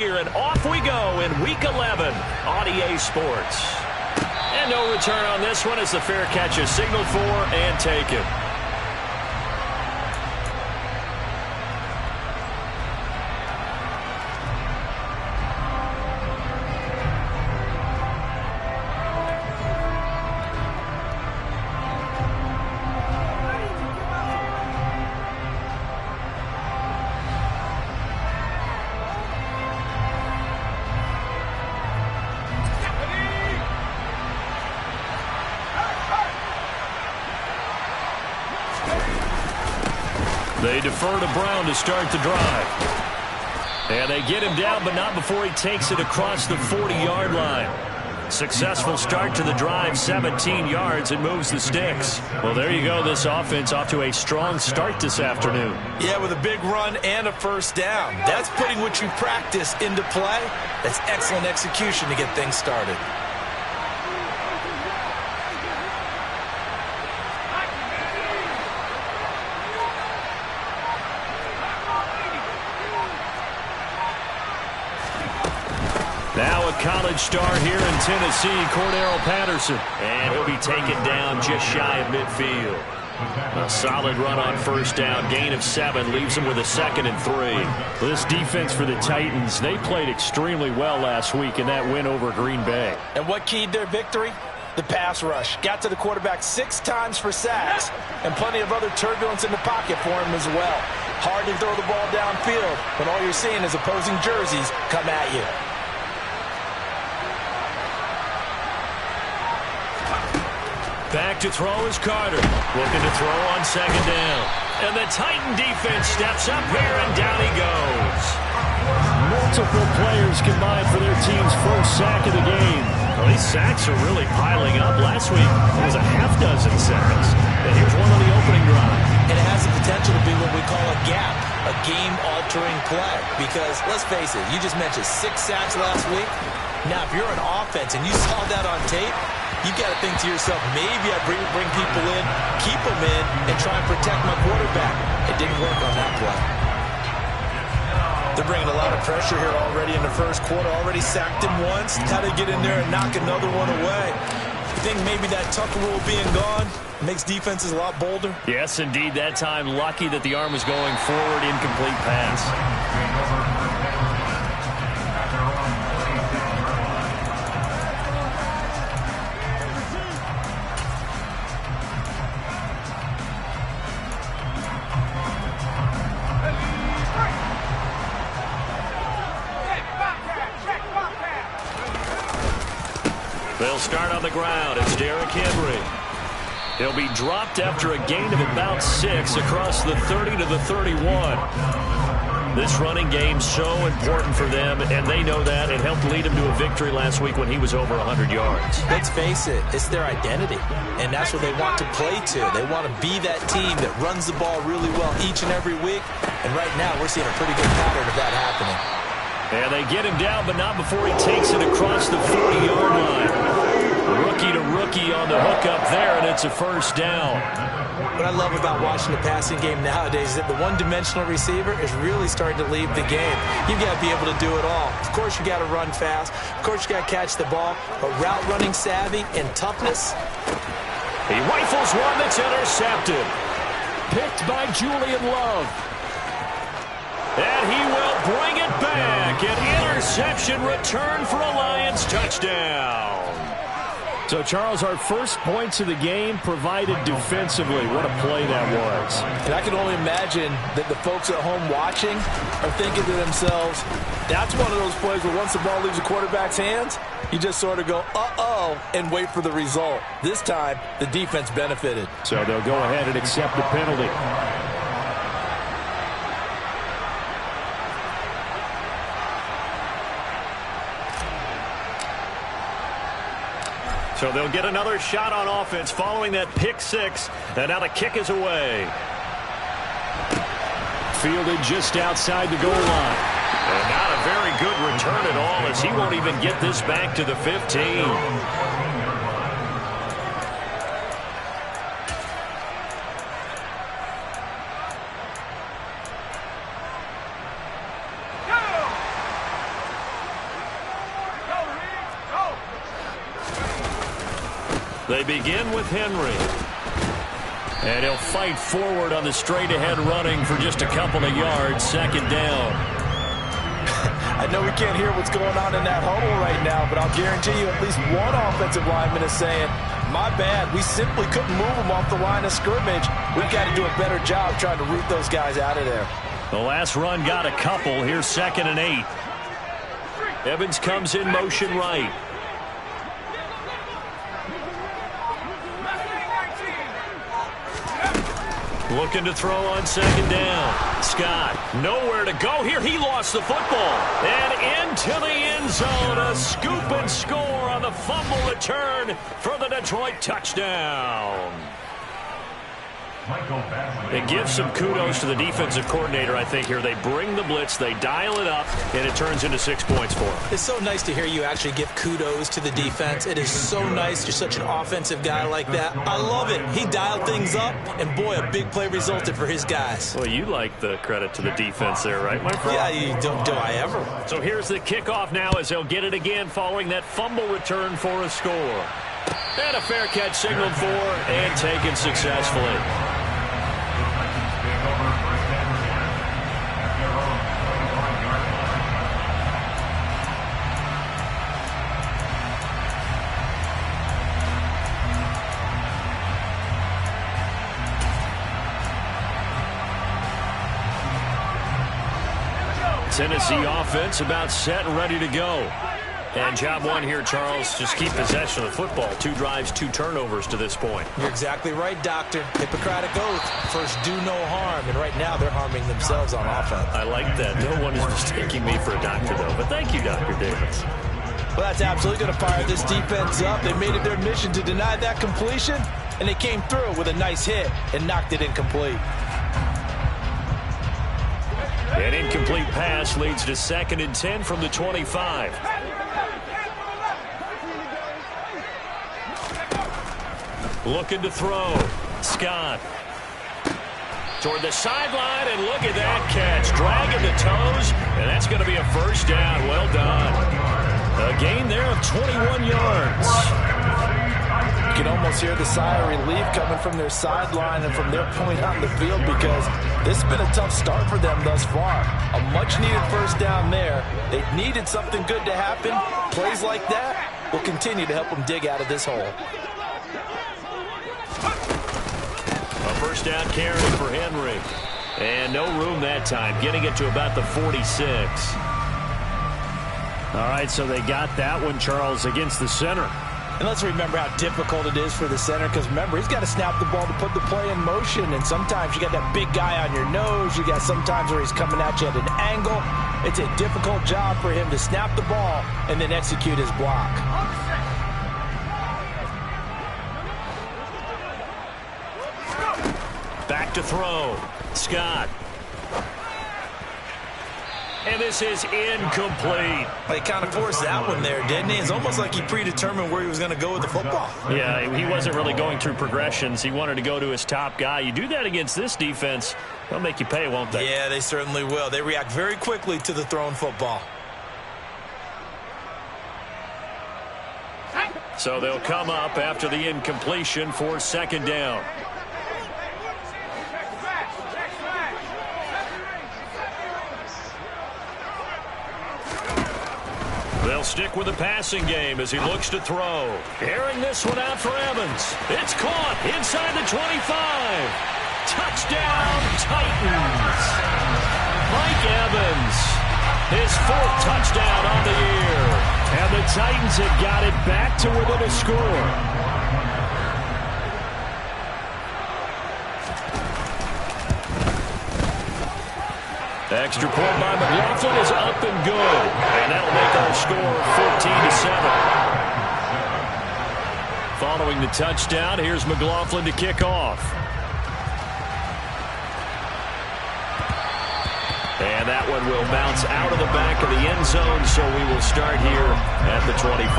here, and off we go in Week 11 on EA Sports. And no return on this one as the fair catch is signaled for and taken. They defer to Brown to start the drive. And they get him down, but not before he takes it across the 40-yard line. Successful start to the drive, 17 yards, and moves the sticks. Well, there you go. This offense off to a strong start this afternoon. Yeah, with a big run and a first down. That's putting what you practice into play. That's excellent execution to get things started. Now a college star here in Tennessee, Cordarrelle Patterson. And he'll be taken down just shy of midfield. A solid run on first down, gain of 7, leaves him with a 2nd and 3. Well, this defense for the Titans, they played extremely well last week in that win over Green Bay. And what keyed their victory? The pass rush. Got to the quarterback 6 times for sacks, and plenty of other turbulence in the pocket for him as well. Hard to throw the ball downfield when all you're seeing is opposing jerseys come at you. Back to throw is Carter. Looking to throw on 2nd down. And the Titan defense steps up here, and down he goes. Multiple players combined for their team's first sack of the game. Well, these sacks are really piling up. Last week, it was a half dozen sacks. And here's one on the opening drive. And it has the potential to be what we call a gap, a game-altering play. Because, let's face it, you just mentioned 6 sacks last week. Now, if you're an offense and you saw that on tape, you got to think to yourself, maybe I bring people in, keep them in, and try and protect my quarterback. It didn't work on that play. They're bringing a lot of pressure here already in the first quarter. Already sacked him once. How to get in there and knock another one away. You think maybe that Tucker rule being gone makes defenses a lot bolder? Yes, indeed. That time, lucky that the arm was going forward, incomplete pass. They'll start on the ground. It's Derrick Henry. He'll be dropped after a gain of about 6 across the 30 to the 31. This running game's so important for them, and they know that. It helped lead him to a victory last week when he was over 100 yards. Let's face it, it's their identity, and that's what they want to play to. They want to be that team that runs the ball really well each and every week, and right now we're seeing a pretty good pattern of that happening. And they get him down, but not before he takes it across the 40-yard line. Rookie to rookie on the hook up there, and it's a first down. What I love about watching the passing game nowadays is that the one-dimensional receiver is really starting to leave the game. You've got to be able to do it all. Of course, you got to run fast. Of course, you got to catch the ball. But route running savvy and toughness. He rifles one that's intercepted. Picked by Julian Love. And he will bring it back. An interception return for a Lions touchdown. So, Charles, our first points of the game provided defensively. What a play that was. And I can only imagine that the folks at home watching are thinking to themselves, that's one of those plays where once the ball leaves the quarterback's hands, you just sort of go, uh-oh, and wait for the result. This time, the defense benefited. So they'll go ahead and accept the penalty. So they'll get another shot on offense following that pick 6. And now the kick is away. Fielded just outside the goal line. And not a very good return at all, as he won't even get this back to the 15. They begin with Henry. And he'll fight forward on the straight-ahead running for just a couple of yards. Second down. I know we can't hear what's going on in that huddle right now, but I'll guarantee you at least one offensive lineman is saying, my bad, we simply couldn't move them off the line of scrimmage. We've got to do a better job trying to root those guys out of there. The last run got a couple. Here's 2nd and 8. Evans comes in motion right. Looking to throw on 2nd down. Scott, nowhere to go here. He lost the football. And into the end zone, a scoop and score on the fumble return for the Detroit touchdown. It gives some kudos to the defensive coordinator, I think, here. They bring the blitz, they dial it up, and it turns into 6 points for them. It's so nice to hear you actually give kudos to the defense. It is so nice. You're such an offensive guy like that. I love it. He dialed things up, and boy, a big play resulted for his guys. Well, you like the credit to the defense there, right, my friend? Yeah, do I ever. So here's the kickoff now as they'll get it again following that fumble return for a score. And a fair catch signaled for and taken successfully. Tennessee offense about set and ready to go. And job one here, Charles, just keep possession of the football. 2 drives, 2 turnovers to this point. You're exactly right, Doctor. Hippocratic oath. First, do no harm. And right now, they're harming themselves on offense. I like that. No one is mistaking me for a doctor, though. But thank you, Dr. Davis. Well, that's absolutely going to fire this defense up. They made it their mission to deny that completion, and they came through with a nice hit and knocked it incomplete. An incomplete pass leads to 2nd and 10 from the 25. Looking to throw. Scott. Toward the sideline, and look at that catch. Dragging the toes, and that's going to be a first down. Well done. A gain there of 21 yards. You can almost hear the sigh of relief coming from their sideline and from their point on the field, because this has been a tough start for them thus far. A much-needed first down there. They needed something good to happen. Plays like that will continue to help them dig out of this hole. A first down carry for Henry. And no room that time, getting it to about the 46. All right, so they got that one, Charles, against the center. And let's remember how difficult it is for the center, because remember, he's got to snap the ball to put the play in motion, and sometimes you got that big guy on your nose. You got sometimes where he's coming at you at an angle. It's a difficult job for him to snap the ball and then execute his block. Back to throw. Scott. And this is incomplete. He kind of forced that one there, didn't he? It's almost like he predetermined where he was going to go with the football. Yeah, he wasn't really going through progressions. He wanted to go to his top guy. You do that against this defense, they'll make you pay, won't they? Yeah, they certainly will. They react very quickly to the thrown football. So they'll come up after the incompletion for 2nd down. They'll stick with the passing game as he looks to throw. Airing this one out for Evans. It's caught inside the 25. Touchdown, Titans. Mike Evans, his 4th touchdown on the year. And the Titans have got it back to within a score. Extra point by McLaughlin is up and good. And that'll make our score 14-7. Following the touchdown, here's McLaughlin to kick off. And that one will bounce out of the back of the end zone, so we will start here at the 25.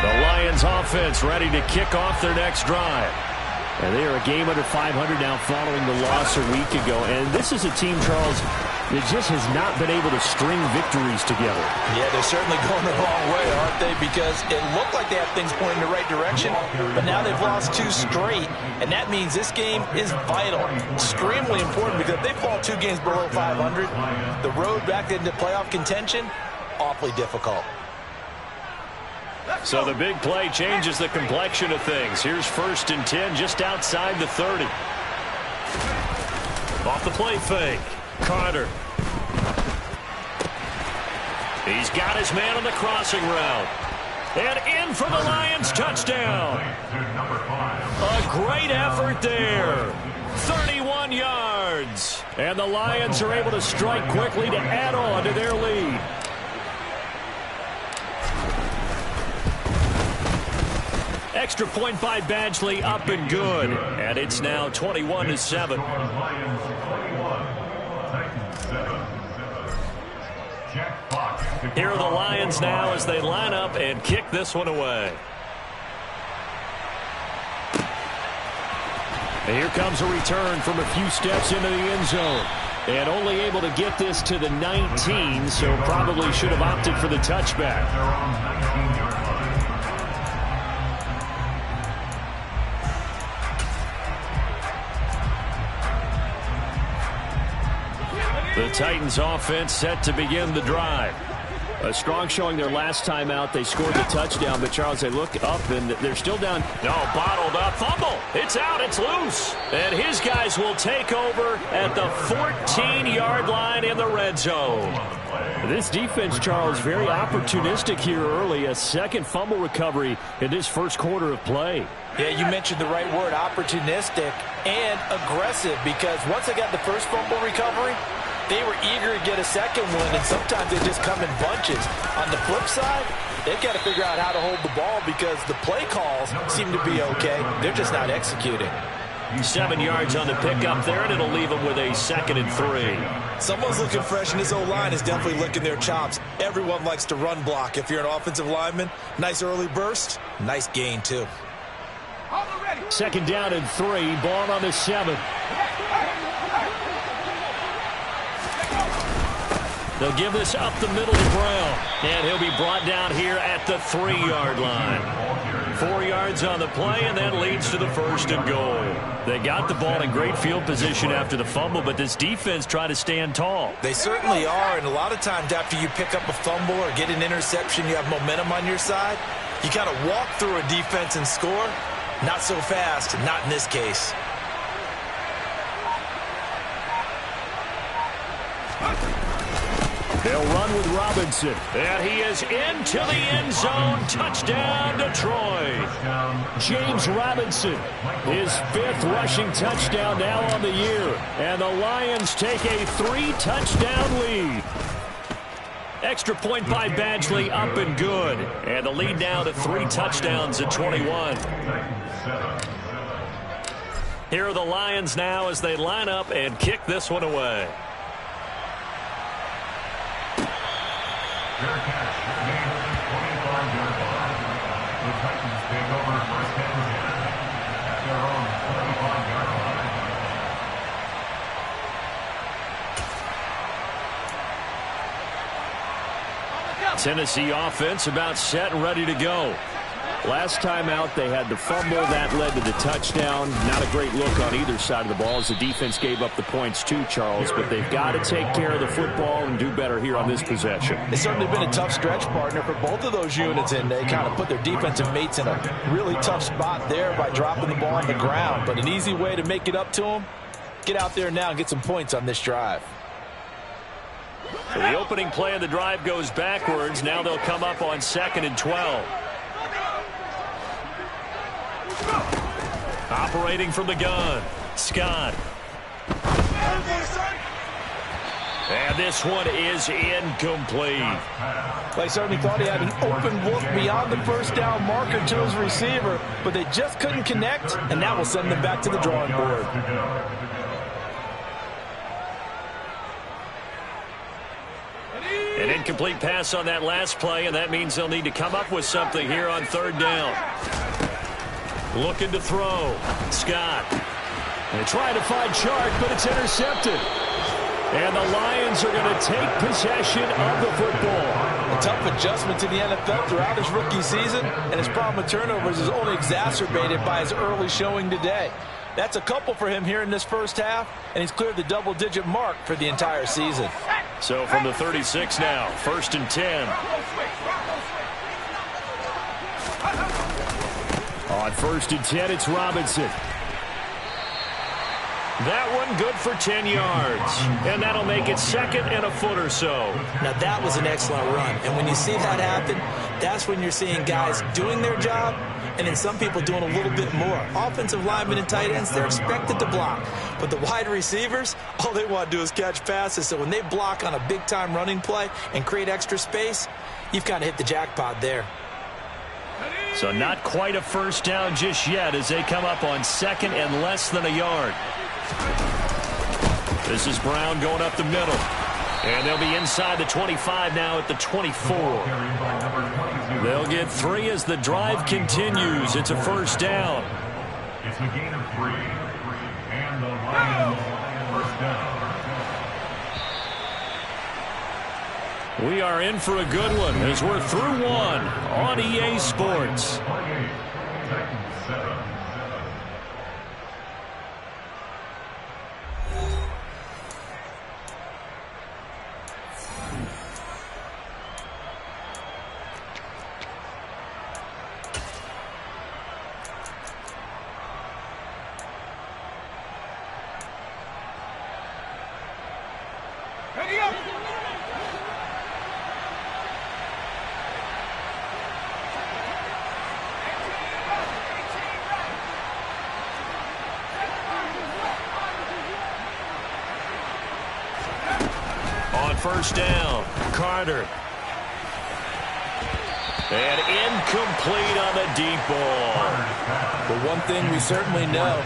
The Lions offense ready to kick off their next drive. And they are a game under 500 now following the loss a week ago. And this is a team, Charles, It just has not been able to string victories together. Yeah, they're certainly going the wrong way, aren't they? Because it looked like they have things pointing in the right direction, but now they've lost 2 straight, and that means this game is vital, extremely important, because if they fall 2 games below 500, the road back into playoff contention, awfully difficult. So the big play changes the complexion of things. Here's 1st and 10 just outside the 30. Off the play fake. Carter. He's got his man on the crossing route. And in for the Lions touchdown. A great effort there. 31 yards. And the Lions are able to strike quickly to add on to their lead. Extra point by Badgley, up and good. And it's now 21-7. Here are the Lions now as they line up and kick this one away. And here comes a return from a few steps into the end zone. And only able to get this to the 19, so probably should have opted for the touchback. The Titans offense set to begin the drive. A strong showing their last time out. They scored the touchdown, but Charles, they look up and they're still down. No, bottled up. Fumble. It's out. It's loose. And his guys will take over at the 14-yard line in the red zone. This defense, Charles, very opportunistic here early. A second fumble recovery in this first quarter of play. Yeah, you mentioned the right word, opportunistic and aggressive, because once they got the first fumble recovery, they were eager to get a second one, and sometimes they just come in bunches. On the flip side, they've got to figure out how to hold the ball because the play calls seem to be okay. They're just not executing. 7 yards on the pickup there, and it'll leave them with a 2nd and 3. Someone's looking fresh, and this O-line is definitely licking their chops. Everyone likes to run block. If you're an offensive lineman, nice early burst, nice gain too. 2nd down and 3, ball on the 7. They'll give this up the middle to Brown. And he'll be brought down here at the 3-yard line. 4 yards on the play, and that leads to the 1st and goal. They got the ball in great field position after the fumble, but this defense tried to stand tall. They certainly are, and a lot of times after you pick up a fumble or get an interception, you have momentum on your side. You kind of walk through a defense and score. Not so fast, not in this case. They'll run with Robinson. And he is into the end zone. Touchdown, Detroit. James Robinson, his 5th rushing touchdown now on the year. And the Lions take a 3-touchdown lead. Extra point by Badgley, up and good. And the lead now to 3 touchdowns at 21. Here are the Lions now as they line up and kick this one away. Tennessee offense about set and ready to go. Last time out, they had the fumble. That led to the touchdown. Not a great look on either side of the ball as the defense gave up the points too, Charles. But they've got to take care of the football and do better here on this possession. It's certainly been a tough stretch, partner, for both of those units, and they kind of put their defensive mates in a really tough spot there by dropping the ball on the ground. But an easy way to make it up to them, get out there now and get some points on this drive. So the opening play of the drive goes backwards. Now they'll come up on 2nd and 12. Operating from the gun, Scott. And this one is incomplete. They certainly thought he had an open look beyond the first down marker to his receiver, but they just couldn't connect, and that will send them back to the drawing board. An incomplete pass on that last play, and that means they'll need to come up with something here on 3rd down. Looking to throw. Scott. They try to find Chark, but it's intercepted. And the Lions are going to take possession of the football. A tough adjustment to the NFL throughout his rookie season, and his problem with turnovers is only exacerbated by his early showing today. That's a couple for him here in this first half, and he's cleared the double-digit mark for the entire season. So from the 36 now, 1st and 10. On 1st and 10, it's Robinson. That one good for 10 yards. And that'll make it 2nd and a foot or so. Now that was an excellent run. And when you see that happen, that's when you're seeing guys doing their job and then some people doing a little bit more. Offensive linemen and tight ends, they're expected to block. But the wide receivers, all they want to do is catch passes. So when they block on a big-time running play and create extra space, you've kind of hit the jackpot there. So not quite a first down just yet as they come up on 2nd and less than a yard. This is Brown going up the middle. And they'll be inside the 25 now at the 24. They'll get 3 as the drive continues. It's a first down. It's a gain of 3. And the Lions first down. We are in for a good one as we're through one on EA Sports. First down, Carter. And incomplete on the deep ball. But one thing we certainly know,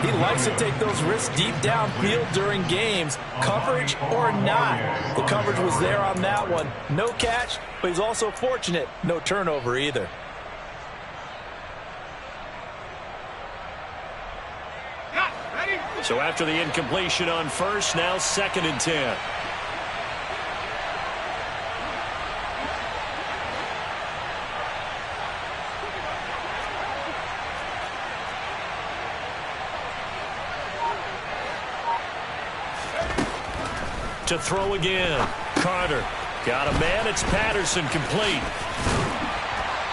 he likes to take those risks deep downfield during games, coverage or not. The coverage was there on that one. No catch, but he's also fortunate. No turnover either. So after the incompletion on first, now 2nd and 10. To throw again. Carter got a man. It's Patterson, complete.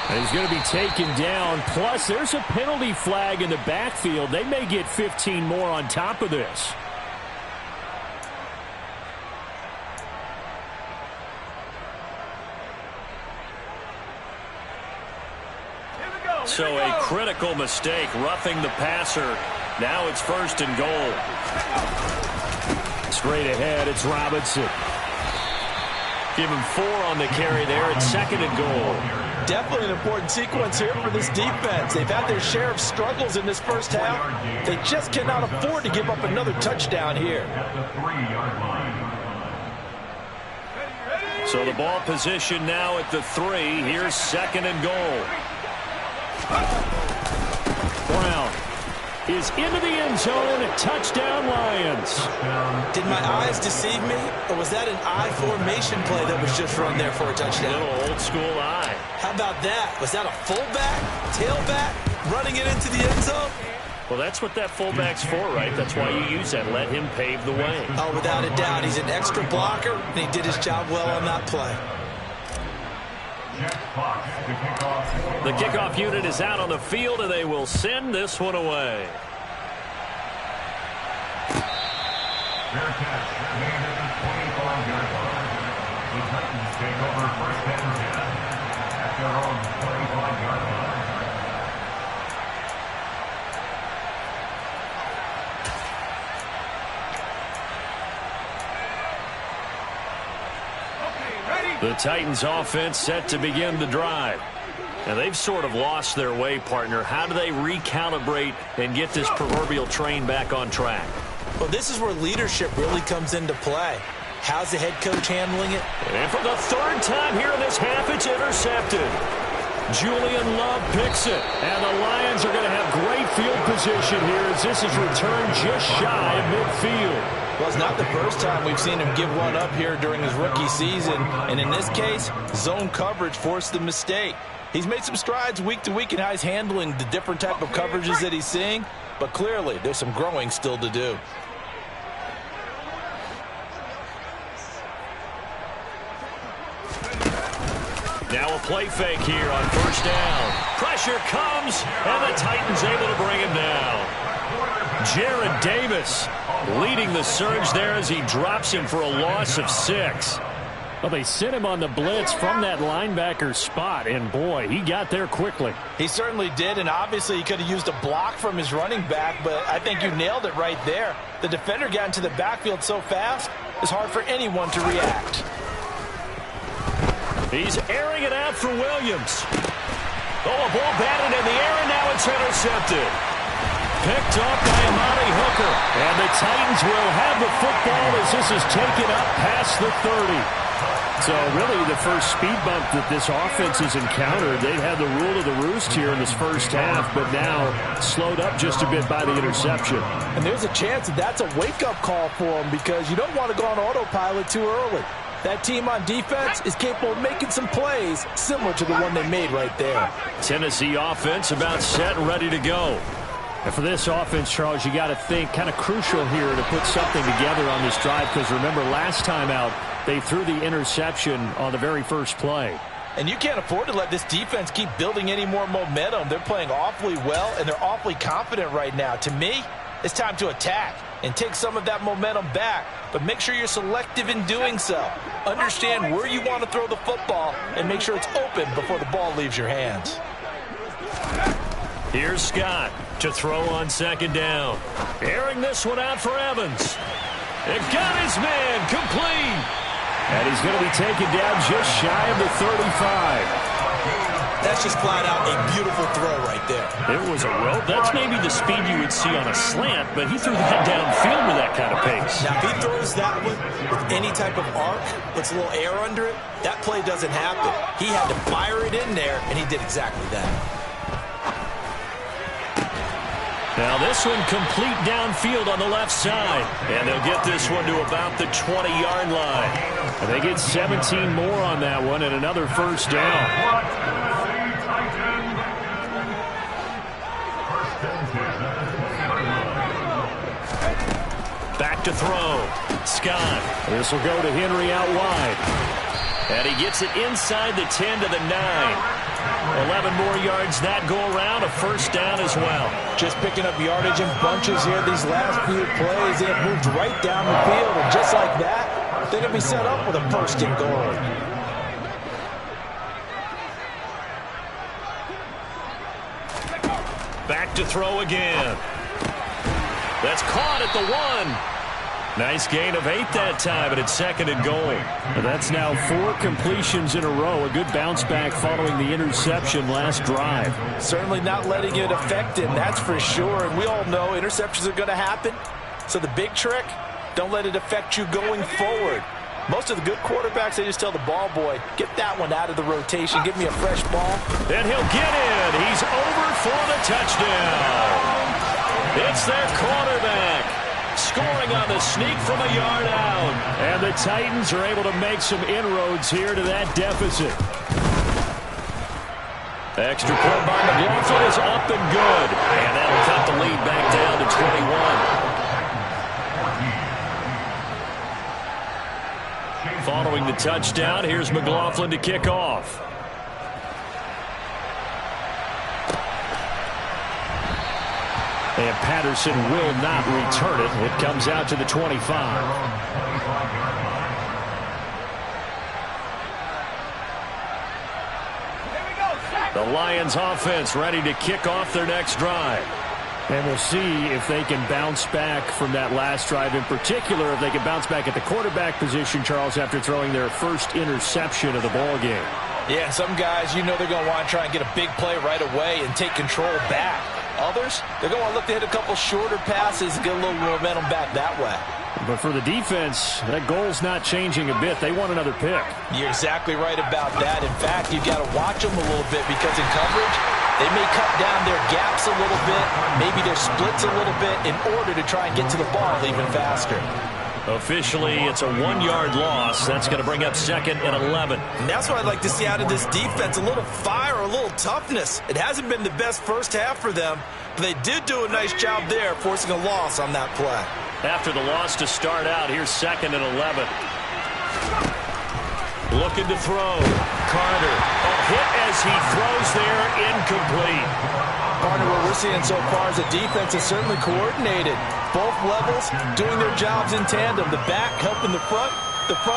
And he's going to be taken down. Plus, there's a penalty flag in the backfield. They may get 15 more on top of this. So a critical mistake, roughing the passer. Now it's 1st and goal. Straight ahead, it's Robinson. Give him 4 on the carry there. It's 2nd and goal. Definitely an important sequence here for this defense. They've had their share of struggles in this first half. They just cannot afford to give up another touchdown here. So the ball position now at the 3. Here's 2nd and goal. Brown is into the end zone. Touchdown, Lions. Did my eyes deceive me, or was that an I formation play that was just run there for a touchdown? Little old school eye. How about that? Was that a fullback, tailback, running it into the end zone? Well, that's what that fullback's for, right? That's why you use that. Let him pave the way. Oh, without a doubt. He's an extra blocker, and he did his job well on that play. The kickoff unit is out on the field, and they will send this one away. Fair catch, made at the 25-yard line. The Titans take over 1st and 10 at their own 25-yard line. The Titans offense set to begin the drive. And they've sort of lost their way, partner. How do they recalibrate and get this proverbial train back on track? Well, this is where leadership really comes into play. How's the head coach handling it? And for the 3rd time here in this half, it's intercepted. Julian Love picks it. And the Lions are going to have great field position here as this is returned just shy of midfield. Well, it's not the first time we've seen him give one up here during his rookie season. And in this case, zone coverage forced the mistake. He's made some strides week to week in how he's handling the different type of coverages that he's seeing. But clearly, there's some growing still to do. Now a play fake here on first down. Pressure comes, and the Titans able to bring him down. Jarrad Davis leading the surge there as he drops him for a loss of 6. Well, they sent him on the blitz from that linebacker spot, and boy, he got there quickly. He certainly did, and obviously he could have used a block from his running back, but I think you nailed it right there. The defender got into the backfield so fast, it's hard for anyone to react. He's airing it out for Williams. Oh, a ball batted in the air, and now it's intercepted. Picked up by Amani Hooker. And the Titans will have the football as this is taken up past the 30. So really the first speed bump that this offense has encountered. They've had the rule of the roost here in this first half, but now slowed up just a bit by the interception. And there's a chance that that's a wake-up call for them because you don't want to go on autopilot too early. That team on defense is capable of making some plays similar to the one they made right there. Tennessee offense about set and ready to go. And for this offense, Charles, you got to think kind of crucial here to put something together on this drive because remember last time out they threw the interception on the very first play. And you can't afford to let this defense keep building any more momentum. They're playing awfully well and they're awfully confident right now. To me, it's time to attack and take some of that momentum back, but make sure you're selective in doing so. Understand where you want to throw the football and make sure it's open before the ball leaves your hands. Here's Scott to throw on second down. Airing this one out for Evans. It got his man complete. And he's going to be taken down just shy of the 35. That's just flat out a beautiful throw right there. It was a rope. That's maybe the speed you would see on a slant, but he threw that downfield with that kind of pace. Now, if he throws that one with any type of arc, puts a little air under it, that play doesn't happen. He had to fire it in there, and he did exactly that. Now this one complete downfield on the left side. And they'll get this one to about the 20-yard line. And they get 17 more on that one and another first down. Back to throw. Scott. This will go to Henry out wide. And he gets it inside the 10 to the 9. 11 more yards that go around, a first down as well. Just picking up yardage in bunches here these last few plays. They have moved right down the field, and just like that, they're going to be set up with a first and goal. Back to throw again. That's caught at the 1. Nice gain of 8 that time, and it's second and goal. And that's now 4 completions in a row. A good bounce back following the interception last drive. Certainly not letting it affect him, that's for sure. And we all know interceptions are going to happen. So the big trick, don't let it affect you going forward. Most of the good quarterbacks, they just tell the ball boy, get that one out of the rotation, give me a fresh ball. And he'll get in. He's over for the touchdown. It's their quarterback. Scoring on the sneak from a yard out. And the Titans are able to make some inroads here to that deficit. Extra point by McLaughlin is up and good. And that'll cut the lead back down to 21. Following the touchdown, here's McLaughlin to kick off. And Patterson will not return it. It comes out to the 25. The Lions offense ready to kick off their next drive. And we'll see if they can bounce back from that last drive. In particular, if they can bounce back at the quarterback position, Charles, after throwing their first interception of the ball game. Yeah, some guys, you know they're going to want to try and get a big play right away and take control back. Others, they're going to look to hit a couple shorter passes and get a little momentum back that way. But for the defense, that goal's not changing a bit. They want another pick. You're exactly right about that. In fact, you've got to watch them a little bit because in coverage, they may cut down their gaps a little bit, maybe their splits a little bit in order to try and get to the ball even faster. Officially, it's a 1-yard loss. That's going to bring up 2nd and 11. And that's what I'd like to see out of this defense, a little fire, a little toughness. It hasn't been the best first half for them, but they did do a nice job there, forcing a loss on that play. After the loss to start out, here's 2nd and 11. Looking to throw. Carter. A hit as he throws there, incomplete. Partner, what we're seeing so far is the defense is certainly coordinated. Both levels doing their jobs in tandem. The back helping the front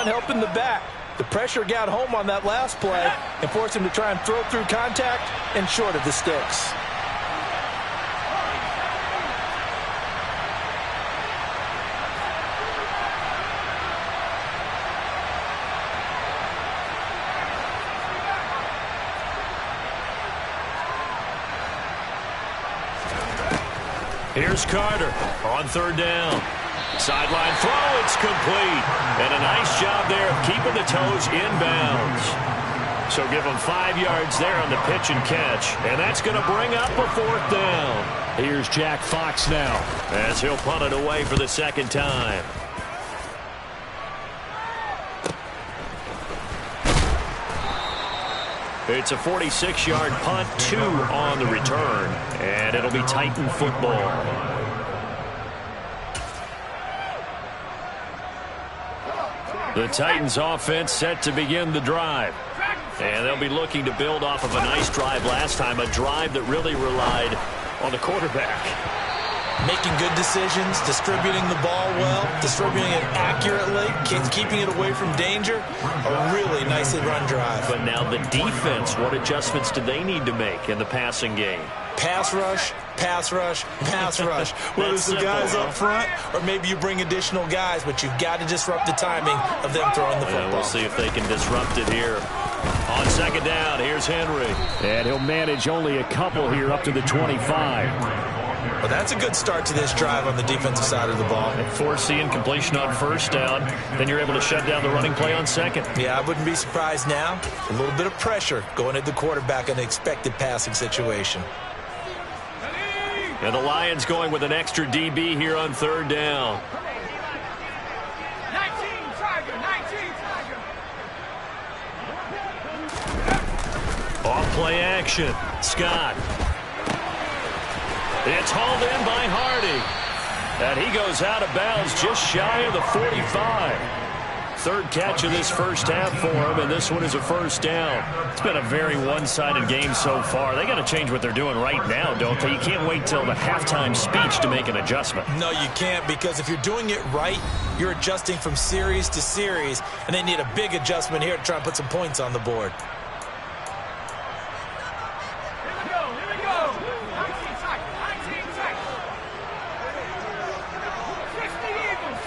helping the back. The pressure got home on that last play and forced him to try and throw through contact and short of the sticks. Here's Carter on 3rd down. Sideline throw, it's complete. And a nice job there of keeping the toes inbounds. So give them 5 yards there on the pitch and catch. And that's going to bring up a 4th down. Here's Jack Fox now, as he'll punt it away for the 2nd time. It's a 46-yard punt, 2 on the return, and it'll be Titan football. The Titans offense set to begin the drive. And they'll be looking to build off of a nice drive last time, a drive that really relied on the quarterback. Making good decisions, distributing the ball well, distributing it accurately, keeping it away from danger. A really nicely run drive. But now the defense, what adjustments do they need to make in the passing game? Pass rush, pass rush, pass rush. Whether it's the guys up front or maybe you bring additional guys, but you've got to disrupt the timing of them throwing the football. We'll see if they can disrupt it here. On 2nd down, here's Henry. And he'll manage only a couple here up to the 25. Well, that's a good start to this drive on the defensive side of the ball. And forcing completion on 1st down, then you're able to shut down the running play on 2nd. Yeah, I wouldn't be surprised now. A little bit of pressure going at the quarterback in an expected passing situation. And the Lions going with an extra DB here on 3rd down. 19 Tiger. Off play action. Scott. It's hauled in by Hardy. And he goes out of bounds just shy of the 45. 3rd catch of this first half for him, and this one is a 1st down. It's been a very one-sided game so far. They got to change what they're doing right now, don't they? You can't wait till the halftime speech to make an adjustment. No, you can't, because if you're doing it right, you're adjusting from series to series, and they need a big adjustment here to try and put some points on the board. Here we go. 19 Tiger. 60 Eagles.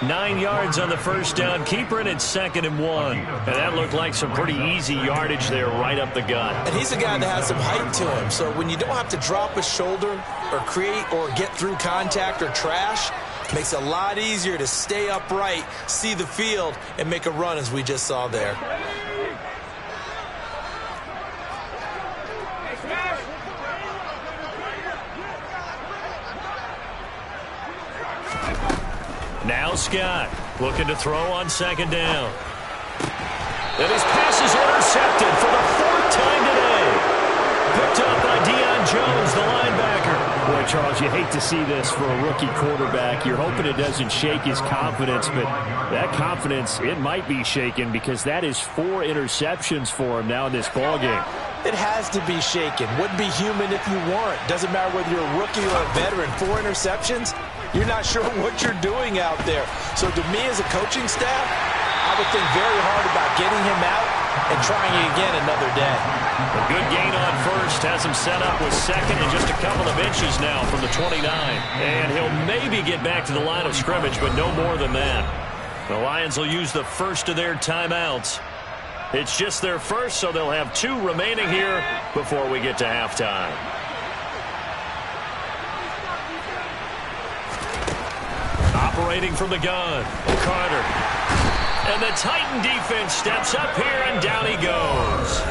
9 yards on the 1st down. Keeper in at 2nd and 1. And that looked like some pretty easy yardage there right up the gut. And he's a guy that has some height to him, so when you don't have to drop a shoulder or create or get through contact or trash, it makes it a lot easier to stay upright, see the field, and make a run as we just saw there. Now Scott looking to throw on 2nd down. And his pass is intercepted for the 4th time today. Picked up by Deion Jones, the linebacker. Boy, Charles, you hate to see this for a rookie quarterback. You're hoping it doesn't shake his confidence, but that confidence, it might be shaken because that is 4 interceptions for him now in this ballgame. It has to be shaken. Wouldn't be human if you weren't. Doesn't matter whether you're a rookie or a veteran. 4 interceptions, you're not sure what you're doing out there. So to me as a coaching staff, I would think very hard about getting him out and trying it again another day. A good gain on 1st has him set up with 2nd and just a couple of inches now from the 29. And he'll maybe get back to the line of scrimmage, but no more than that. The Lions will use the first of their timeouts. It's just their first, so they'll have 2 remaining here before we get to halftime. Operating from the gun, Carter. And the Titan defense steps up here, and down he goes.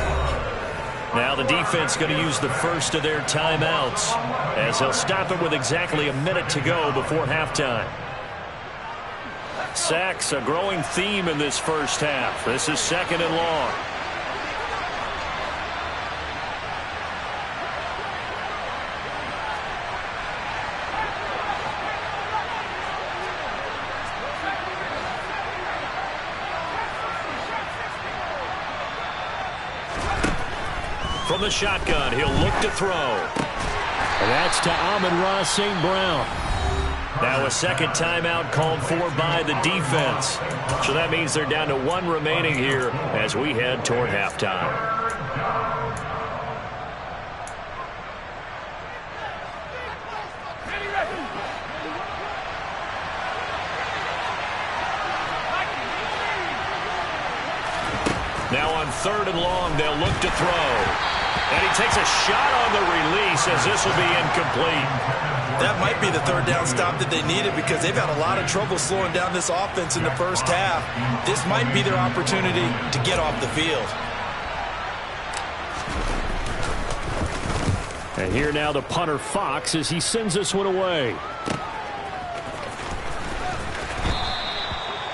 Now the defense going to use the first of their timeouts as they'll stop it with exactly a minute to go before halftime. Sacks, a growing theme in this first half. This is 2nd and long. From the shotgun, he'll look to throw. And that's to Amon-Ra St. Brown. Now a second timeout called for by the defense. So that means they're down to 1 remaining here as we head toward halftime. Now on 3rd and long, they'll look to throw. And he takes a shot on the release as this will be incomplete. That might be the 3rd down stop that they needed because they've had a lot of trouble slowing down this offense in the first half. This might be their opportunity to get off the field. And here now the punter Fox as he sends this one away.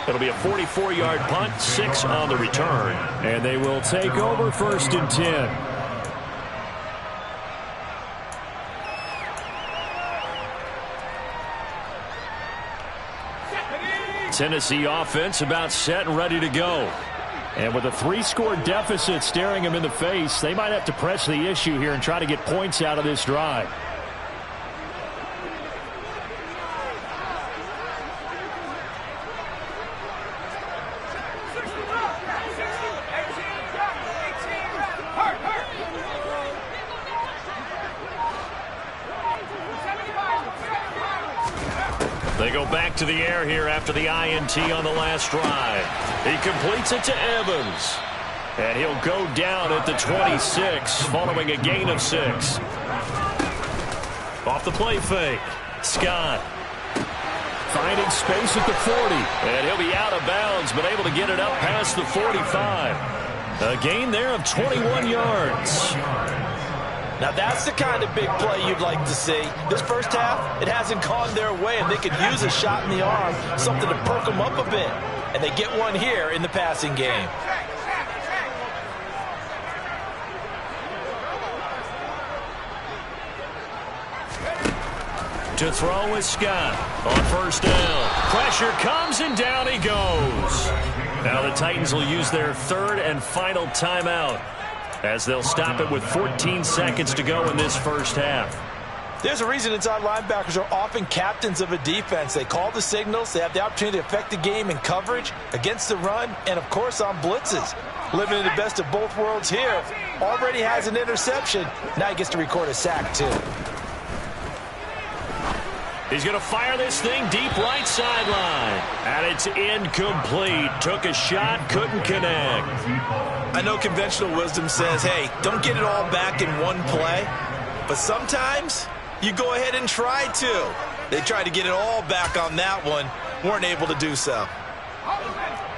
It'll be a 44-yard punt, 6 on the return. And they will take over 1st and 10. Tennessee offense about set and ready to go. And with a 3-score deficit staring them in the face, they might have to press the issue here and try to get points out of this drive. They go back to the air here after the INT on the last drive. He completes it to Evans. And he'll go down at the 26 following a gain of 6. Off the play fake. Scott. Finding space at the 40. And he'll be out of bounds, but able to get it up past the 45. A gain there of 21 yards. Now that's the kind of big play you'd like to see. This first half, it hasn't gone their way, and they could use a shot in the arm, something to perk them up a bit. And they get one here in the passing game. To throw is Scott on 1st down. Pressure comes and down he goes. Now the Titans will use their 3rd and final timeout as they'll stop it with 14 seconds to go in this first half. There's a reason inside linebackers are often captains of a defense. They call the signals. They have the opportunity to affect the game in coverage, against the run, and, of course, on blitzes. Living in the best of both worlds here. Already has an interception. Now he gets to record a sack, too. He's going to fire this thing deep right sideline. And it's incomplete. Took a shot, couldn't connect. I know conventional wisdom says, hey, don't get it all back in one play. But sometimes you go ahead and try to. They tried to get it all back on that one. Weren't able to do so.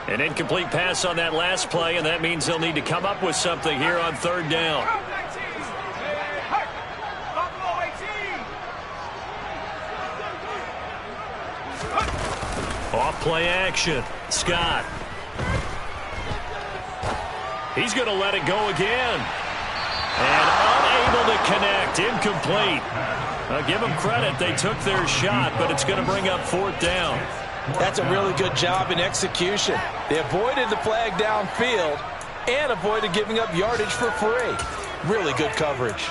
An incomplete pass on that last play, and that means they'll need to come up with something here on 3rd down. Off play action. Scott. He's going to let it go again. And unable to connect. Incomplete. Give them credit. They took their shot, but it's going to bring up 4th down. That's a really good job in execution. They avoided the flag downfield and avoided giving up yardage for free. Really good coverage.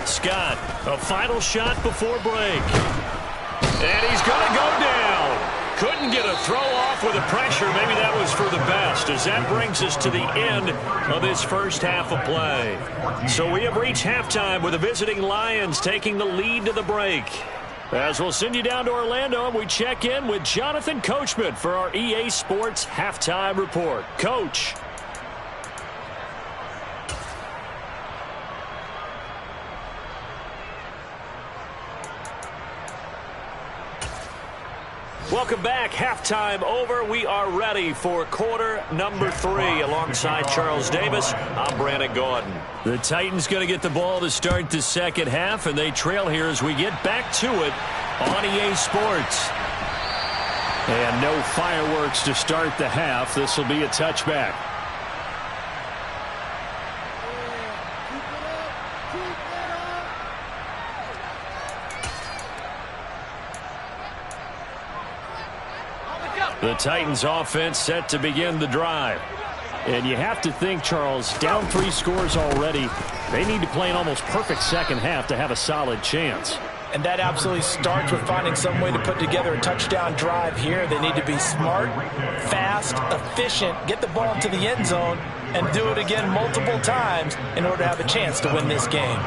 Scott, a final shot before break. And he's going to go down. Couldn't get a throw off with the pressure. Maybe that was for the best, as that brings us to the end of this first half of play. So we have reached halftime with the visiting Lions taking the lead to the break. As we'll send you down to Orlando, and we check in with Jonathan Coachman for our EA Sports Halftime Report. Coach. Welcome back. Halftime over. We are ready for quarter number 3. Alongside Charles Davis, I'm Brandon Gaudin. The Titans going to get the ball to start the second half, and they trail here as we get back to it on EA Sports. And no fireworks to start the half. This will be a touchback. The Titans offense set to begin the drive. And you have to think, Charles, down 3 scores already. They need to play an almost perfect second half to have a solid chance. And that absolutely starts with finding some way to put together a touchdown drive here. They need to be smart, fast, efficient, get the ball into the end zone, and do it again multiple times in order to have a chance to win this game.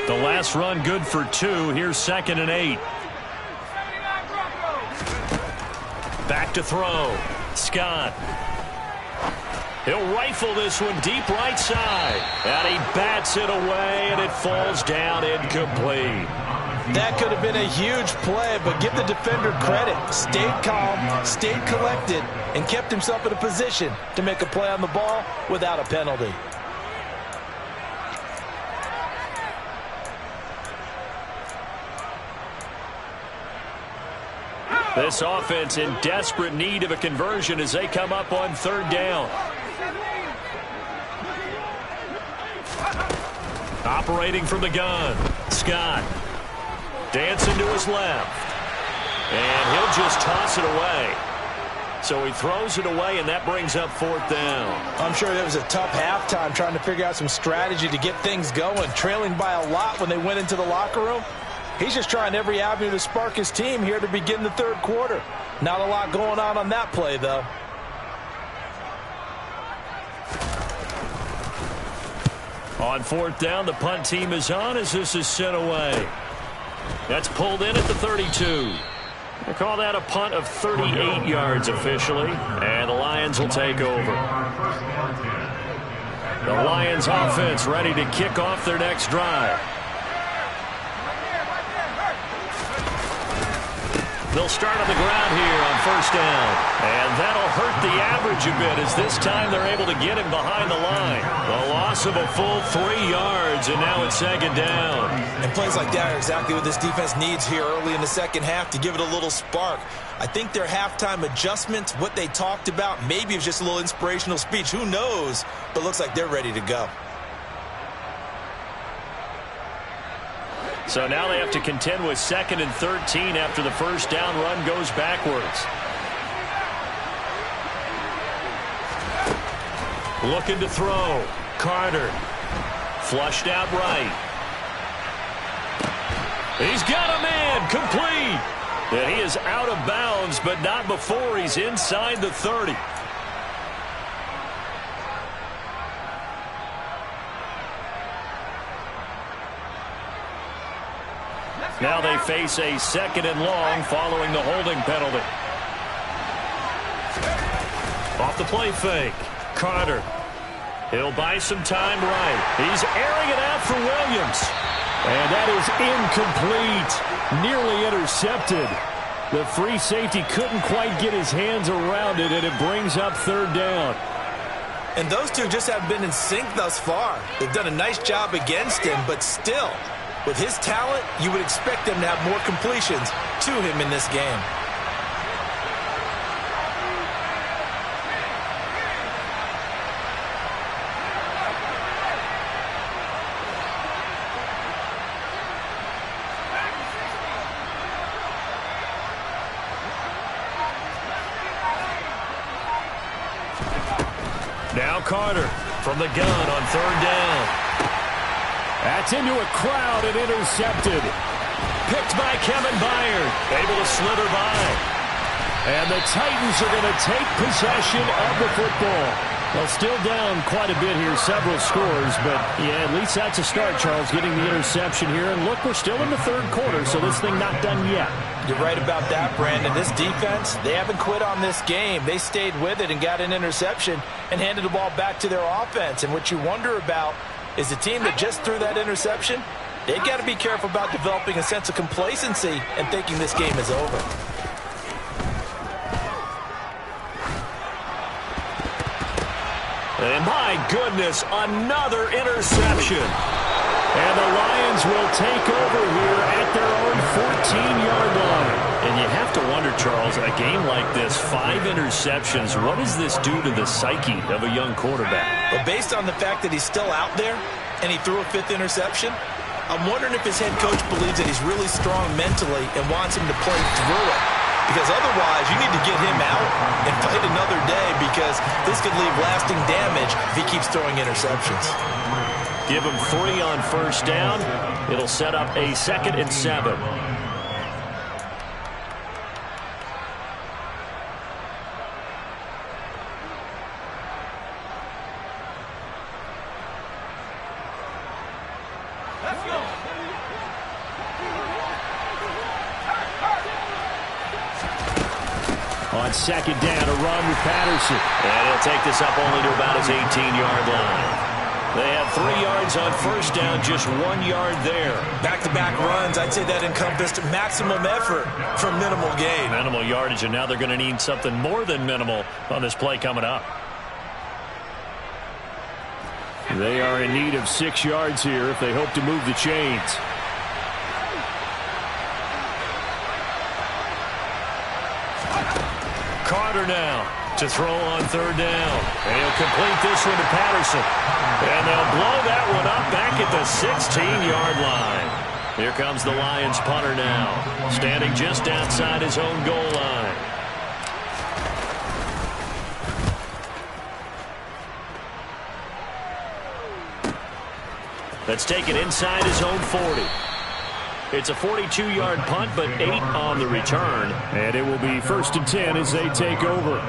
The last run good for 2. Here's 2nd and 8. Back to throw. Scott. He'll rifle this one deep right side. And he bats it away, and it falls down incomplete. That could have been a huge play, but give the defender credit. Stayed calm, stayed collected, and kept himself in a position to make a play on the ball without a penalty. This offense in desperate need of a conversion as they come up on 3rd down. Operating from the gun, Scott. Dancing to his left. And he'll just toss it away. So he throws it away, and that brings up 4th down. I'm sure it was a tough halftime trying to figure out some strategy to get things going. Trailing by a lot when they went into the locker room. He's just trying every avenue to spark his team here to begin the 3rd quarter. Not a lot going on that play, though. On 4th down, the punt team is on as this is sent away. That's pulled in at the 32. They call that a punt of 38 yards officially, and the Lions will take over. The Lions offense ready to kick off their next drive. They'll start on the ground here on 1st down. And that'll hurt the average a bit as this time they're able to get him behind the line. The loss of a full 3 yards, and now it's 2nd down. And plays like that are exactly what this defense needs here early in the second half to give it a little spark. I think their halftime adjustments, what they talked about, maybe it was just a little inspirational speech. Who knows? But looks like they're ready to go. So now they have to contend with 2nd and 13 after the 1st down run goes backwards. Looking to throw. Carter. Flushed out right. He's got a man. Complete. And he is out of bounds, but not before he's inside the 30. Now they face a 2nd and long following the holding penalty. Off the play fake. Carter. He'll buy some time right. He's airing it out for Williams. And that is incomplete. Nearly intercepted. The free safety couldn't quite get his hands around it, and it brings up 3rd down. And those two just haven't been in sync thus far. They've done a nice job against him, but still, with his talent, you would expect them to have more completions to him in this game. Now Carter from the gun on 3rd down. That's into a crowd and intercepted. Picked by Kevin Byard. Able to slither by. And the Titans are going to take possession of the football. Well, still down quite a bit here, several scores, but yeah, at least that's a start, Charles, getting the interception here. And look, we're still in the third quarter, so this thing not done yet. You're right about that, Brandon. This defense, they haven't quit on this game. They stayed with it and got an interception and handed the ball back to their offense. And what you wonder about is the team that just threw that interception, they've got to be careful about developing a sense of complacency and thinking this game is over. And my goodness, another interception. And the Lions will take over here at their own 14-yard line. And you have to wonder, Charles, a game like this, 5 interceptions, what does this do to the psyche of a young quarterback? But based on the fact that he's still out there and he threw a 5th interception, I'm wondering if his head coach believes that he's really strong mentally and wants him to play through it. Because otherwise, you need to get him out and fight another day, because this could leave lasting damage if he keeps throwing interceptions. Give him 3 on first down. It'll set up a 2nd and 7. Let's go. On second down, a run with Patterson. And he'll take this up only to about his 18-yard line. They have 3 yards on first down, just 1 yard there. Back-to-back runs, I'd say that encompassed maximum effort for minimal gain. Minimal yardage, and now they're going to need something more than minimal on this play coming up. They are in need of 6 yards here if they hope to move the chains. Carter now to throw on third down. And he'll complete this one to Patterson. And they'll blow that one up back at the 16-yard line. Here comes the Lions punter now, standing just outside his own goal line. Let's take it inside his own 40. It's a 42-yard punt, but 8 on the return. And it will be 1st and 10 as they take over.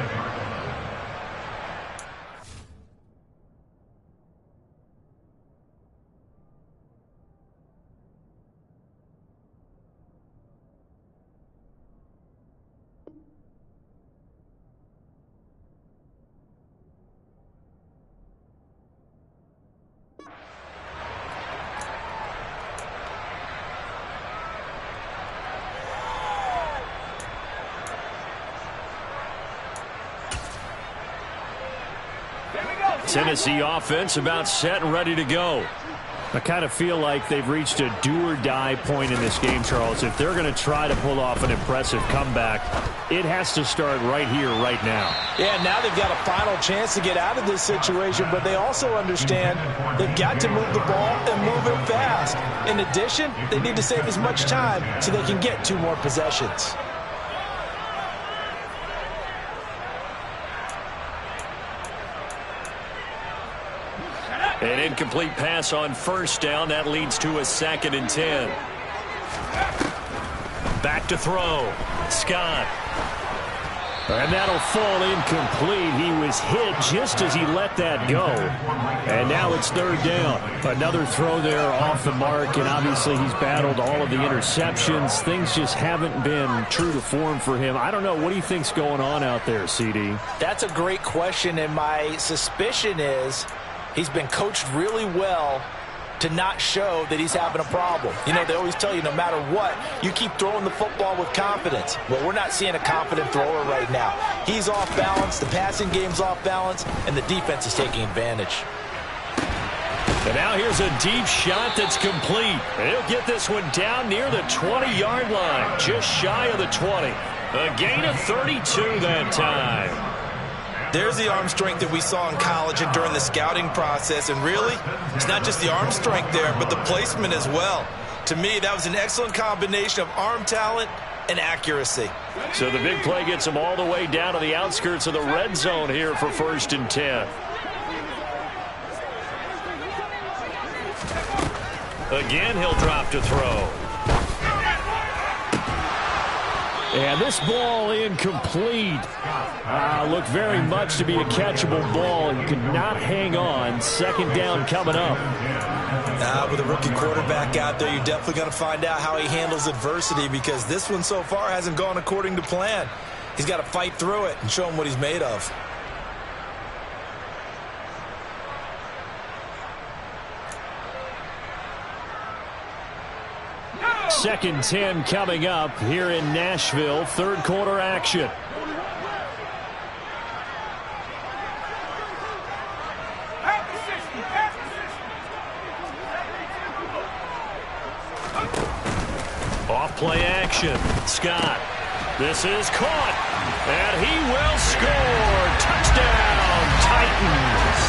Tennessee offense about set and ready to go. I kind of feel like they've reached a do-or-die point in this game, Charles. If they're going to try to pull off an impressive comeback, it has to start right here, right now. Yeah, now they've got a final chance to get out of this situation, but they also understand they've got to move the ball and move it fast. In addition, they need to save as much time so they can get 2 more possessions. An incomplete pass on first down. That leads to a 2nd and 10. Back to throw. Scott. And that'll fall incomplete. He was hit just as he let that go. And now it's 3rd down. Another throw there off the mark, and obviously he's battled all of the interceptions. Things just haven't been true to form for him. I don't know. What do you think's going on out there, CD? That's a great question, and my suspicion is he's been coached really well to not show that he's having a problem. You know, they always tell you no matter what, you keep throwing the football with confidence. Well, we're not seeing a confident thrower right now. He's off balance, the passing game's off balance, and the defense is taking advantage. And now here's a deep shot that's complete. And he'll get this one down near the 20-yard line, just shy of the 20. A gain of 32 that time. There's the arm strength that we saw in college and during the scouting process. And really, it's not just the arm strength there, but the placement as well. To me, that was an excellent combination of arm talent and accuracy. So the big play gets him all the way down to the outskirts of the red zone here for 1st and 10. Again, he'll drop to throw. And this ball incomplete. Looked very much to be a catchable ball and could not hang on. Second down coming up. With a rookie quarterback out there, you're definitely going to find out how he handles adversity, because this one so far hasn't gone according to plan. He's got to fight through it and show him what he's made of. Second 10 coming up here in Nashville. Third quarter action. Off play action. Scott. This is caught. And he will score. Touchdown, Titans.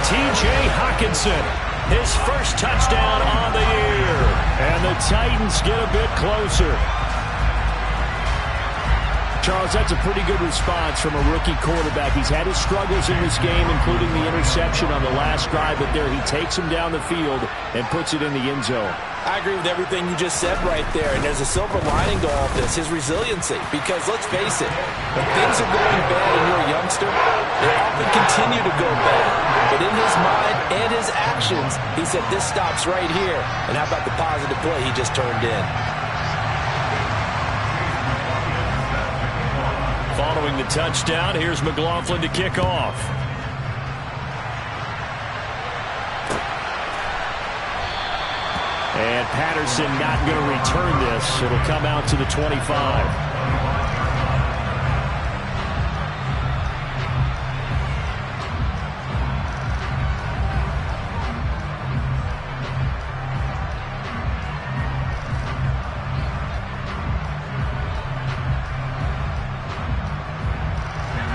T.J. Hockenson. His first touchdown on the year. And the Titans get a bit closer. Charles, that's a pretty good response from a rookie quarterback. He's had his struggles in this game, including the interception on the last drive, but there he takes him down the field and puts it in the end zone. I agree with everything you just said right there, and there's a silver lining to all of this, his resiliency. Because let's face it, when things are going bad and you're a youngster, they often continue to go bad. But in his mind and his actions, he said, this stops right here. And how about the positive play he just turned in? Following the touchdown, here's McLaughlin to kick off. And Patterson not going to return this. It'll come out to the 25.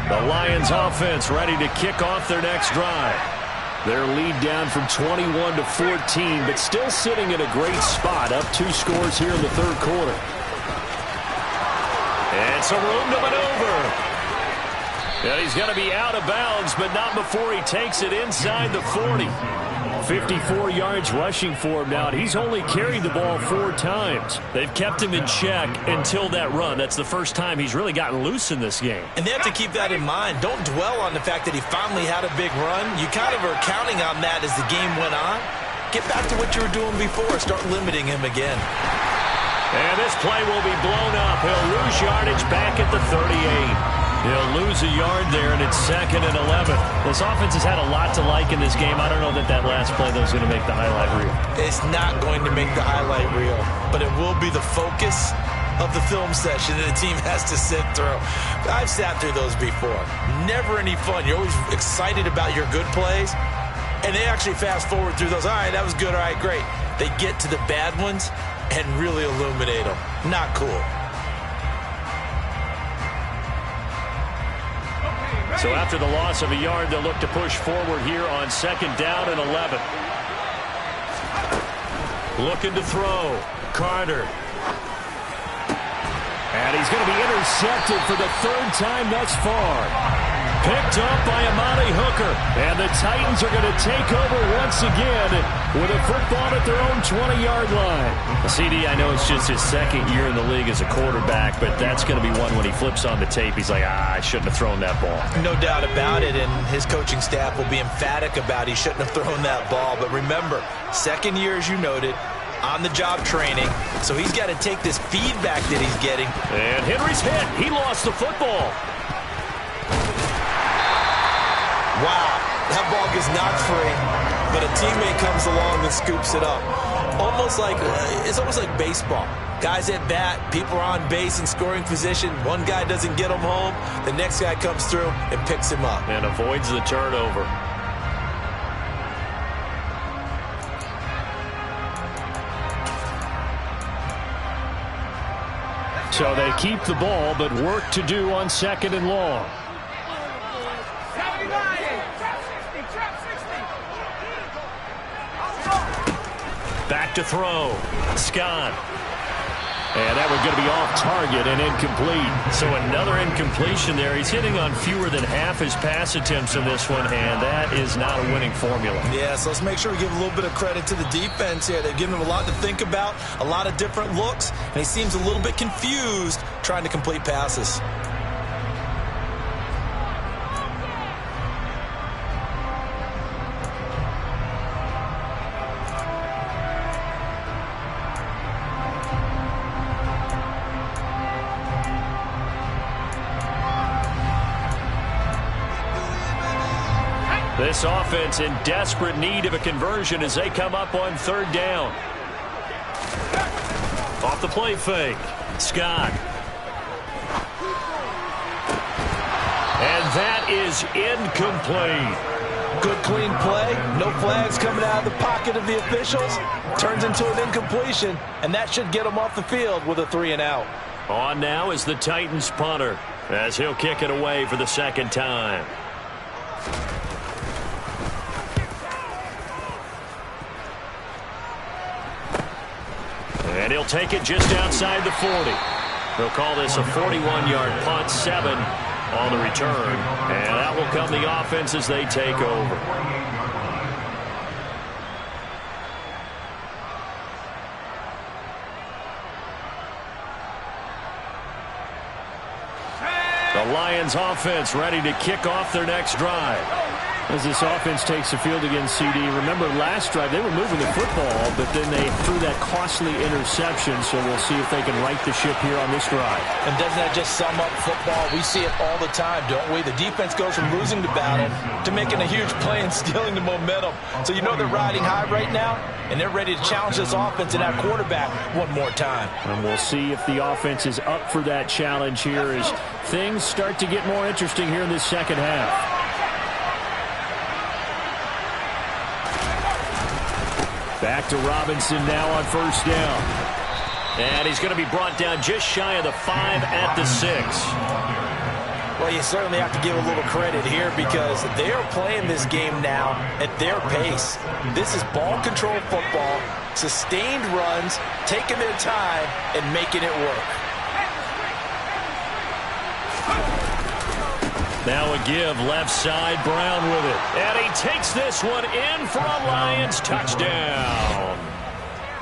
The Lions offense ready to kick off their next drive. Their lead down from 21 to 14, but still sitting in a great spot, up 2 scores here in the third quarter. And some room to maneuver. And he's going to be out of bounds, but not before he takes it inside the 40. 54 yards rushing for him now, and he's only carried the ball 4 times. They've kept him in check until that run. That's the first time he's really gotten loose in this game. And they have to keep that in mind. Don't dwell on the fact that he finally had a big run. You kind of are counting on that as the game went on. Get back to what you were doing before. Start limiting him again. And this play will be blown up. He'll lose yardage back at the 38. He'll lose a yard there, and it's 2nd and 11. This offense has had a lot to like in this game. I don't know that last play, though, is going to make the highlight reel. It's not going to make the highlight reel, but it will be the focus of the film session that the team has to sit through. I've sat through those before. Never any fun. You're always excited about your good plays, and they actually fast forward through those. All right, that was good. All right, great. They get to the bad ones and really illuminate them. Not cool. So after the loss of a yard, they'll look to push forward here on 2nd down and 11. Looking to throw. Carter. And he's going to be intercepted for the 3rd time thus far. Picked up by Amani Hooker. And the Titans are going to take over once again with a football at their own 20-yard line. CD, I know it's just his 2nd year in the league as a quarterback, but that's going to be one when he flips on the tape. He's like, I shouldn't have thrown that ball. No doubt about it, and his coaching staff will be emphatic about he shouldn't have thrown that ball. But remember, 2nd year, as you noted, on-the-job training, so he's got to take this feedback that he's getting. And Henry's hit. He lost the football. Wow, that ball gets knocked free, but a teammate comes along and scoops it up. It's almost like baseball. Guys at bat, people are on base in scoring position. One guy doesn't get him home. The next guy comes through and picks him up. And avoids the turnover. So they keep the ball, but work to do on 2nd and long. Back to throw. Scott. And that one's going to be off target and incomplete. So another incompletion there. He's hitting on fewer than half his pass attempts in this one, and that is not a winning formula. Yeah, so let's make sure we give a little bit of credit to the defense here. They've given him a lot to think about, a lot of different looks, and he seems a little bit confused trying to complete passes. This offense in desperate need of a conversion as they come up on third down. Off the play fake. Scott. And that is incomplete. Good clean play. No flags coming out of the pocket of the officials. Turns into an incompletion, and that should get him off the field with a 3-and-out. On now is the Titans punter as he'll kick it away for the second time. And he'll take it just outside the 40. They'll call this a 41-yard punt, 7 on the return. And that will come the offense as they take over. The Lions offense ready to kick off their next drive. As this offense takes the field against CD, remember last drive they were moving the football, but then they threw that costly interception, so we'll see if they can right the ship here on this drive. And doesn't that just sum up football? We see it all the time, don't we? The defense goes from losing the battle to making a huge play and stealing the momentum. So you know they're riding high right now, and they're ready to challenge this offense and that quarterback one more time. And we'll see if the offense is up for that challenge here as things start to get more interesting here in this second half. Back to Robinson now on first down. And he's going to be brought down just shy of the 5 at the 6. Well, you certainly have to give a little credit here because they are playing this game now at their pace. This is ball control football, sustained runs, taking their time, and making it work. Now a give left side, Brown with it. And he takes this one in for a Lions touchdown.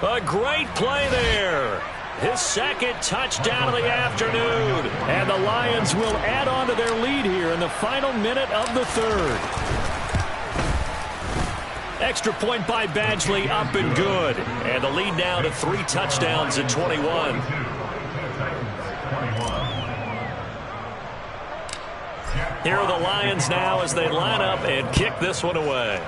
A great play there. His second touchdown of the afternoon. And the Lions will add on to their lead here in the final minute of the third. Extra point by Badgley, up and good. And the lead now to 3 touchdowns at 21. Here are the Lions now as they line up and kick this one away.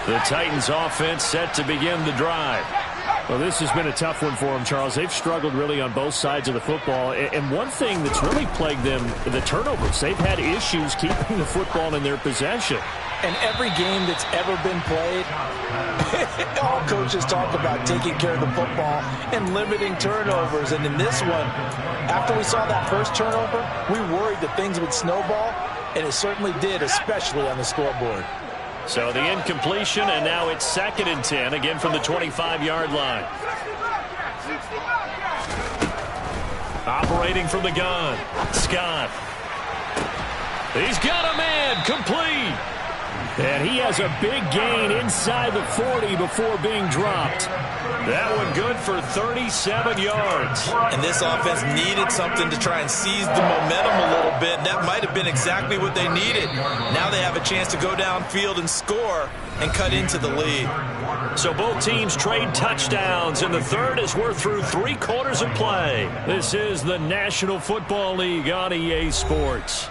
The Titans offense set to begin the drive. Well, this has been a tough one for them, Charles. They've struggled really on both sides of the football. And one thing that's really plagued them, the turnovers. They've had issues keeping the football in their possession. And every game that's ever been played, all coaches talk about taking care of the football and limiting turnovers. And in this one, after we saw that first turnover, we worried that things would snowball, and it certainly did, especially on the scoreboard. So the incompletion, and now it's 2nd and 10, again from the 25-yard line. Operating from the gun, Scott. He's got a man, complete. And he has a big gain inside the 40 before being dropped. That one good for 37 yards. And this offense needed something to try and seize the momentum a little bit. And that might have been exactly what they needed. Now they have a chance to go downfield and score and cut into the lead. So both teams trade touchdowns, and the third as we're through 3 quarters of play. This is the National Football League on EA Sports.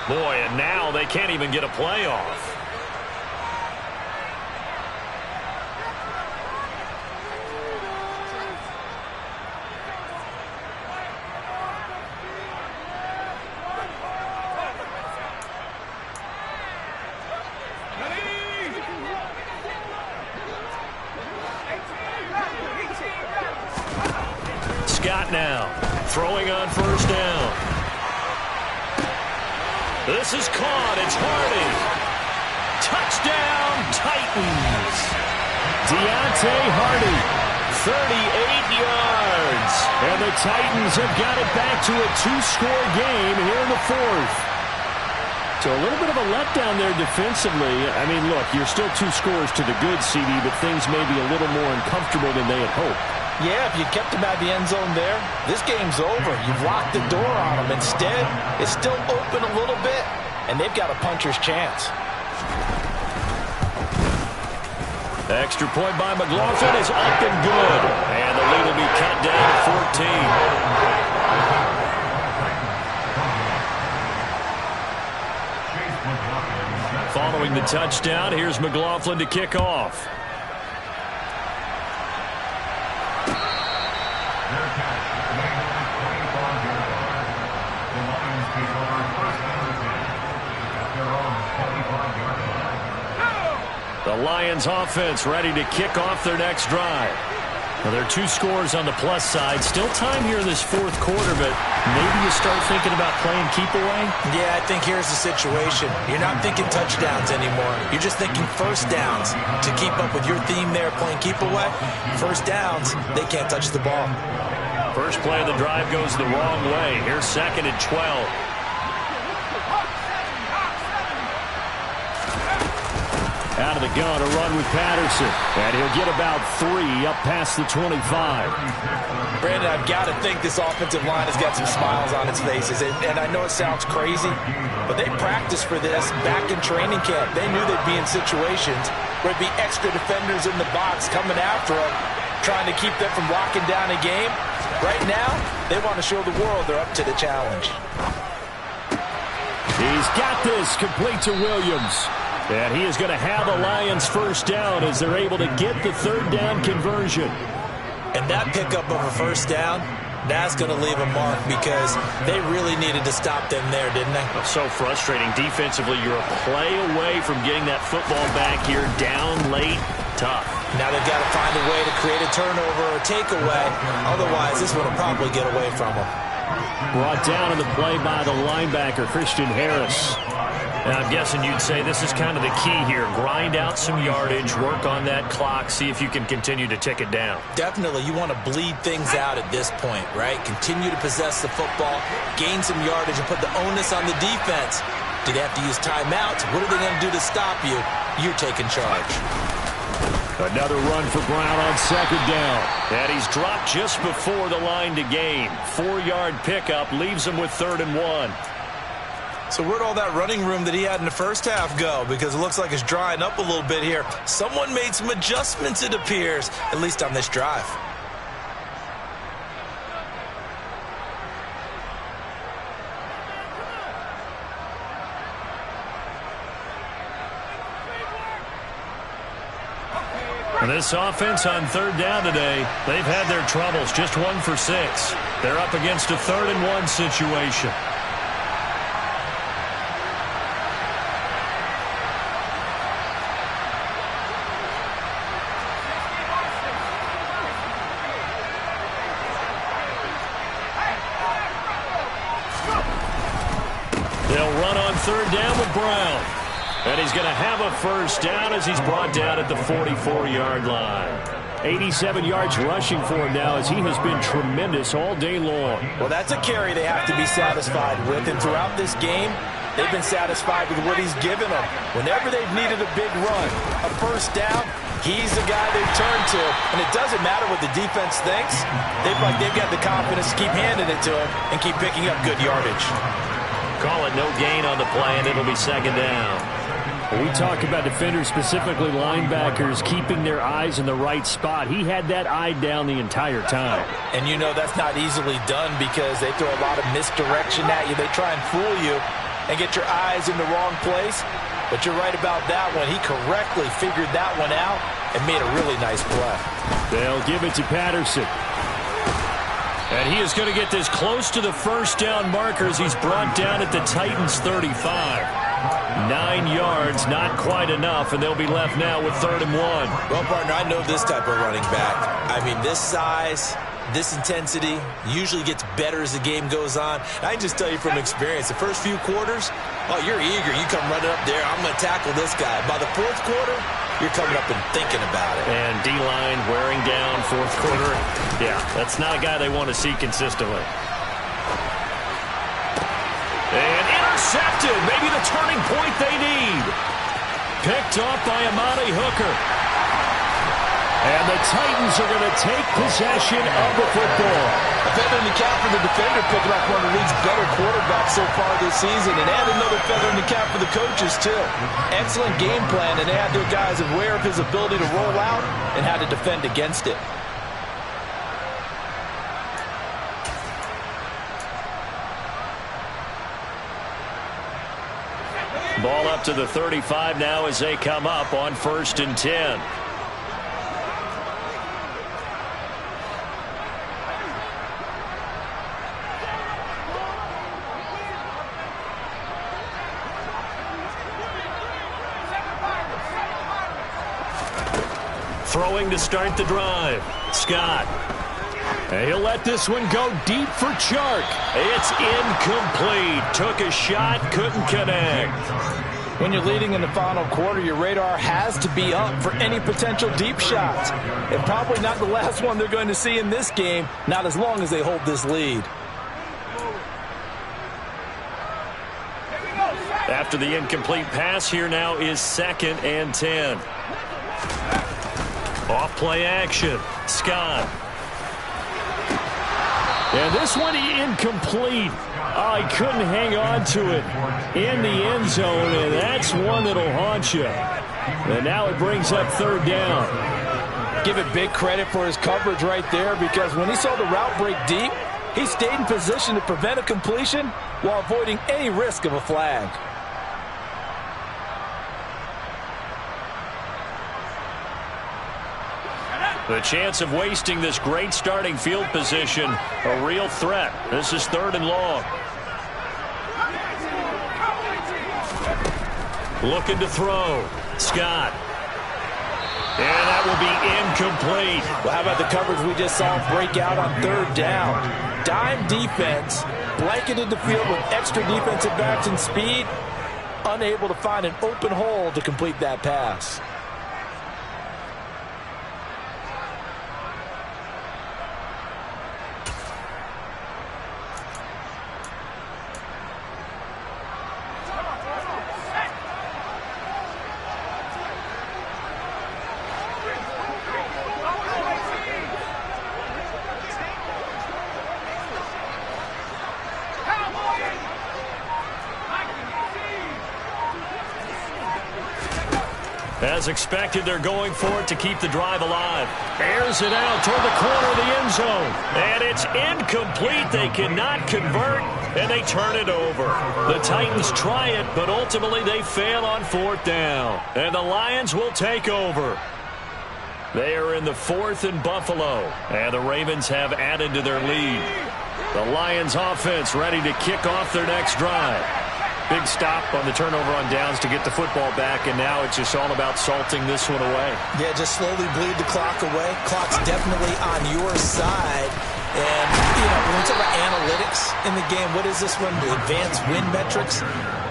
Boy, and now they can't even get a play off. Scott now throwing on first down. This is caught. It's Hardy. Touchdown, Titans. Deontay Hardy, 38 yards. And the Titans have got it back to a two-score game here in the fourth. So a little bit of a letdown there defensively. I mean, look, you're still 2 scores to the good, CD, but things may be a little more uncomfortable than they had hoped. Yeah, if you kept him out of the end zone there, this game's over. You've locked the door on him. Instead, it's still open a little bit, and they've got a puncher's chance. Extra point by McLaughlin is up and good. And the lead will be cut down to 14. Following the touchdown, here's McLaughlin to kick off. The Lions offense ready to kick off their next drive. Well, there are 2 scores on the plus side. Still time here in this fourth quarter, but maybe you start thinking about playing keep away? Yeah, I think here's the situation. You're not thinking touchdowns anymore. You're just thinking first downs. To keep up with your theme there, playing keep away, first downs, they can't touch the ball. First play of the drive goes the wrong way. Here's 2nd and 12. Out of the gun, a run with Patterson. And he'll get about 3 up past the 25. Brandon, I've got to think this offensive line has got some smiles on its faces. And I know it sounds crazy, but they practiced for this back in training camp. They knew they'd be in situations where there'd be extra defenders in the box coming after them, trying to keep them from locking down a game. Right now, they want to show the world they're up to the challenge. He's got this complete to Williams. And he is going to have the Lions first down as they're able to get the 3rd down conversion. And that pickup of a first down, that's going to leave a mark because they really needed to stop them there, didn't they? So frustrating. Defensively, you're a play away from getting that football back here down late. Tough. Now they've got to find a way to create a turnover or takeaway. Otherwise, this one will probably get away from them. Brought down in the play by the linebacker, Christian Harris. And I'm guessing you'd say this is kind of the key here. Grind out some yardage, work on that clock, see if you can continue to tick it down. Definitely, you want to bleed things out at this point, right? Continue to possess the football, gain some yardage, and put the onus on the defense. Do they have to use timeouts? What are they going to do to stop you? You're taking charge. Another run for Brown on 2nd down. And he's dropped just before the line to gain. 4-yard pickup leaves him with 3rd and 1. So where'd all that running room that he had in the first half go? Because it looks like it's drying up a little bit here. Someone made some adjustments, it appears, at least on this drive. This offense on 3rd down today, they've had their troubles. Just 1 for 6. They're up against a 3rd and 1 situation. They'll run on 3rd down with Brown. And he's going to have a first down as he's brought down at the 44-yard line. 87 yards rushing for him now as he has been tremendous all day long. Well, that's a carry they have to be satisfied with. And throughout this game, they've been satisfied with what he's given them. Whenever they've needed a big run, a first down, he's the guy they've turned to. And it doesn't matter what the defense thinks. They've got the confidence to keep handing it to him and keep picking up good yardage. Call it no gain on the play, and it'll be 2nd down. We talk about defenders, specifically linebackers, keeping their eyes in the right spot. He had that eye down the entire time. And you know that's not easily done because they throw a lot of misdirection at you. They try and fool you. and get your eyes in the wrong place. But you're right about that one. He correctly figured that one out and made a really nice play. They'll give it to Patterson. And he is going to get this close to the first down markers. He's brought down at the Titans' 35. 9 yards, not quite enough, and they'll be left now with 3rd and 1. Well, partner, I know this type of running back. I mean, this size, this intensity usually gets better as the game goes on. I can just tell you from experience, the first few quarters, oh, you're eager. You come running up there, I'm going to tackle this guy. By the 4th quarter, you're coming up and thinking about it. And D-line wearing down 4th quarter. Yeah, that's not a guy they want to see consistently. And intercepted. Maybe the turning point they need. Picked off by Amani Hooker. And the Titans are going to take possession of the football. A feather in the cap for the defender, picking up one of the league's better quarterbacks so far this season. And add another feather in the cap for the coaches, too. Excellent game plan, and they had their guys aware of his ability to roll out and how to defend against it. Ball up to the 35 now as they come up on 1st and 10. Throwing to start the drive. Scott. And he'll let this one go deep for Chark. It's incomplete. Took a shot, couldn't connect. When you're leading in the final quarter, your radar has to be up for any potential deep shots. And probably not the last one they're going to see in this game, not as long as they hold this lead. After the incomplete pass, here now is 2nd and 10. Off play action. Scott. And this one incomplete. Oh, he couldn't hang on to it in the end zone, and that's one that'll haunt you. And now it brings up 3rd down. Give it big credit for his coverage right there, because when he saw the route break deep, he stayed in position to prevent a completion while avoiding any risk of a flag. The chance of wasting this great starting field position, a real threat. This is 3rd and long. Looking to throw. Scott. And that will be incomplete. Well, how about the coverage we just saw break out on 3rd down? Dime defense, blanketed the field with extra defensive backs and speed, unable to find an open hole to complete that pass. As expected, they're going for it to keep the drive alive. Airs it out toward the corner of the end zone. And it's incomplete. They cannot convert, and they turn it over. The Titans try it, but ultimately they fail on 4th down. And the Lions will take over. They are in the 4th and Buffalo, and the Ravens have added to their lead. The Lions offense ready to kick off their next drive. Big stop on the turnover on downs to get the football back, and now it's just all about salting this one away. Yeah, just slowly bleed the clock away. Clock's definitely on your side. And, you know, when we talk about analytics in the game, what is this one? The advanced win metrics?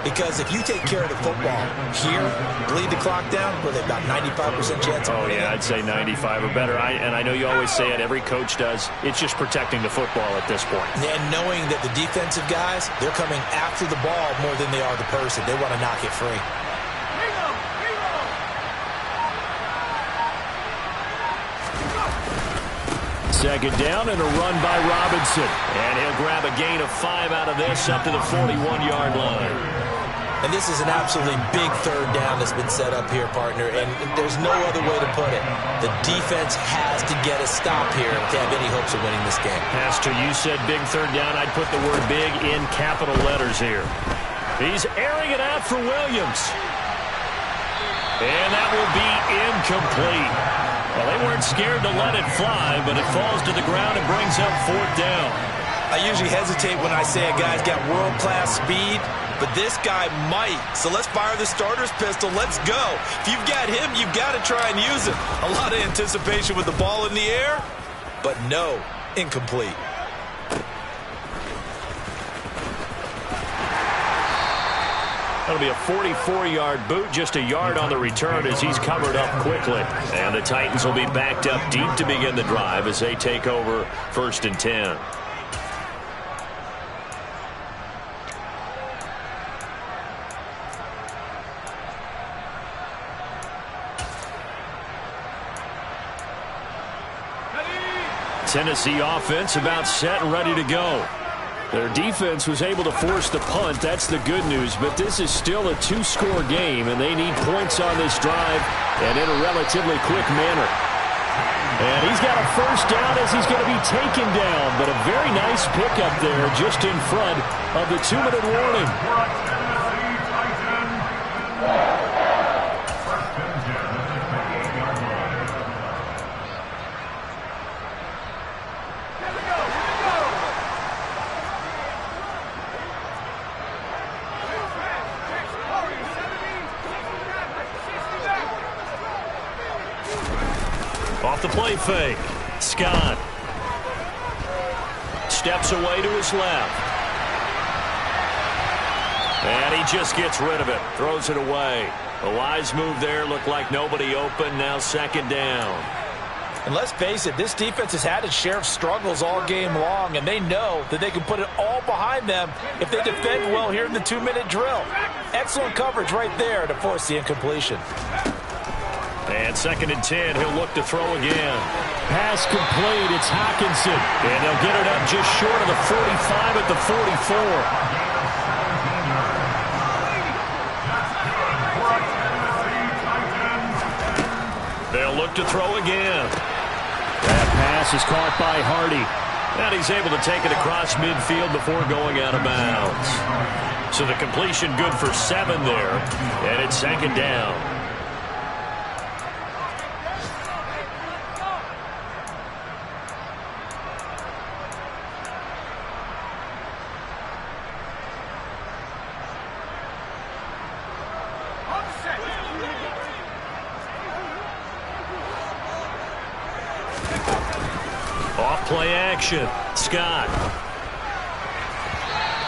Because if you take care of the football here, bleed the clock down, with about 95% chance of winning. Oh, yeah, I'd say 95 or better. And I know you always say it, every coach does. It's just protecting the football at this point. And knowing that the defensive guys, they're coming after the ball more than they are the person. They want to knock it free. 2nd down and a run by Robinson. And he'll grab a gain of 5 out of this up to the 41-yard line. And this is an absolutely big 3rd down that's been set up here, partner. And there's no other way to put it. The defense has to get a stop here to have any hopes of winning this game. Pastor, you said big 3rd down. I'd put the word big in capital letters here. He's airing it out for Williams. And that will be incomplete. Well, they weren't scared to let it fly, but it falls to the ground and brings up 4th down. I usually hesitate when I say a guy's got world-class speed, but this guy might. So let's fire the starter's pistol. Let's go. If you've got him, you've got to try and use him. A lot of anticipation with the ball in the air, but no, incomplete. That'll be a 44-yard boot, just a yard on the return as he's covered up quickly. And the Titans will be backed up deep to begin the drive as they take over 1st and 10. Tennessee offense about set and ready to go. Their defense was able to force the punt. That's the good news. But this is still a 2-score game, and they need points on this drive and in a relatively quick manner. And he's got a 1st down as he's going to be taken down. But a very nice pickup there just in front of the 2-minute warning. Off the play fake. Scott steps away to his left. And he just gets rid of it. Throws it away. A wise move there. Looked like nobody open. Now 2nd down. And let's face it, this defense has had its share of struggles all game long, and they know that they can put it all behind them if they defend well here in the 2-minute drill. Excellent coverage right there to force the incompletion. And 2nd and 10, he'll look to throw again. Pass complete, it's Hockenson. And they'll get it up just short of the 45 at the 44. They'll look to throw again. That pass is caught by Hardy. And he's able to take it across midfield before going out of bounds. So the completion good for 7 there. And it's 2nd down. Play action. Scott.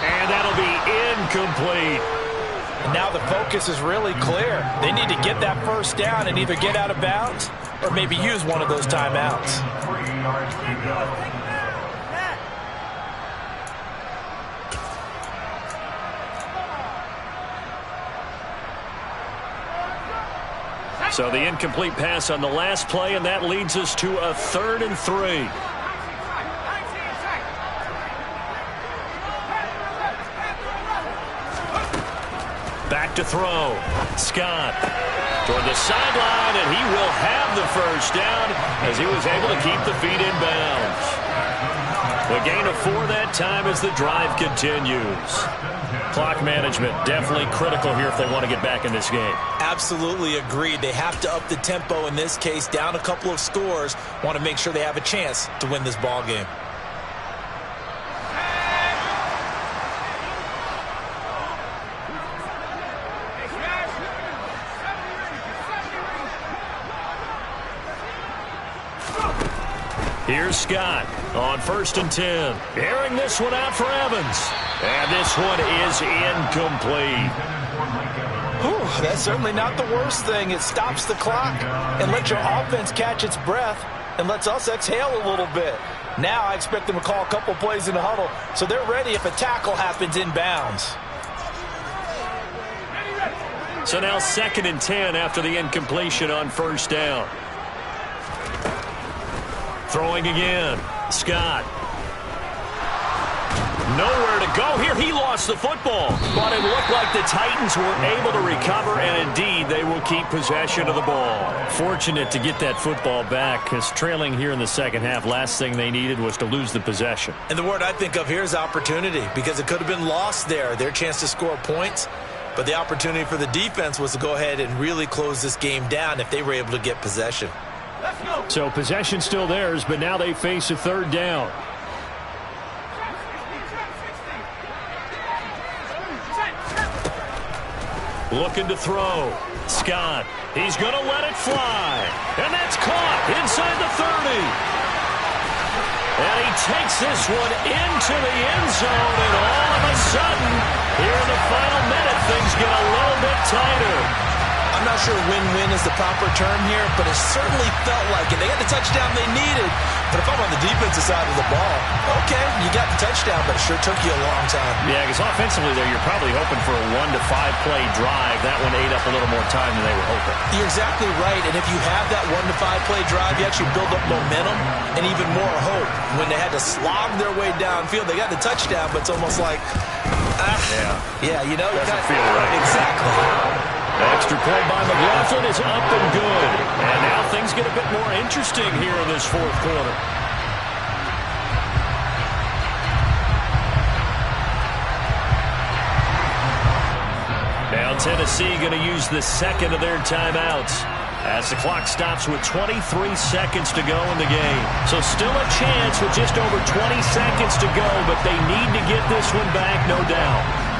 And that'll be incomplete. And now the focus is really clear. They need to get that 1st down and either get out of bounds or maybe use one of those timeouts. 3 yards to go. So the incomplete pass on the last play, and that leads us to a 3rd and 3. Back to throw. Scott toward the sideline, and he will have the 1st down as he was able to keep the feet in bounds. The gain of 4 that time as the drive continues. Clock management definitely critical here if they want to get back in this game. Absolutely agreed. They have to up the tempo in this case, down a couple of scores. Want to make sure they have a chance to win this ball game. Here's Scott on 1st and 10. Airing this one out for Evans. And this one is incomplete. Whew, that's certainly not the worst thing. It stops the clock and lets your offense catch its breath and lets us exhale a little bit. Now I expect them to call a couple plays in the huddle so they're ready if a tackle happens inbounds. So now 2nd and 10 after the incompletion on 1st down. Throwing again. Scott. Nowhere to go here. He lost the football. But it looked like the Titans were able to recover, and indeed they will keep possession of the ball. Fortunate to get that football back, because trailing here in the second half, last thing they needed was to lose the possession. And the word I think of here is opportunity, because it could have been lost there, their chance to score points. But the opportunity for the defense was to go ahead and really close this game down if they were able to get possession. Let's go. So possession still theirs, but now they face a third down. Looking to throw. Scott. He's going to let it fly. And that's caught inside the 30. And he takes this one into the end zone. And all of a sudden, here in the final minute, things get a little bit tighter. I'm not sure win-win is the proper term here, but it certainly felt like it. They got the touchdown they needed, but if I'm on the defensive side of the ball, okay, you got the touchdown, but it sure took you a long time. Yeah, because offensively there, you're probably hoping for a 1 to 5 play drive. That one ate up a little more time than they were hoping. You're exactly right, and if you have that 1 to 5 play drive, you actually build up momentum and even more hope. When they had to slog their way downfield, they got the touchdown, but it's almost like, you know, doesn't feel right. Exactly. Extra point by McLaughlin is up and good. And now things get a bit more interesting here in this fourth quarter. Now Tennessee going to use the second of their timeouts as the clock stops with 23 seconds to go in the game. So still a chance with just over 20 seconds to go, but they need to get this one back, no doubt.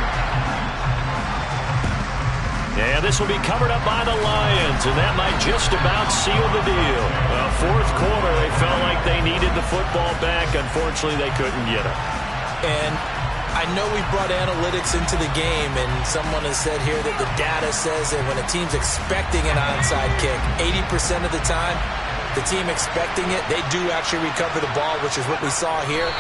And this will be covered up by the Lions, and that might just about seal the deal. Fourth quarter, they felt like they needed the football back. Unfortunately, they couldn't get it. And I know we brought analytics into the game, and someone has said here that the data says that when a team's expecting an onside kick, 80% of the time, the team expecting it, they do actually recover the ball, which is what we saw here.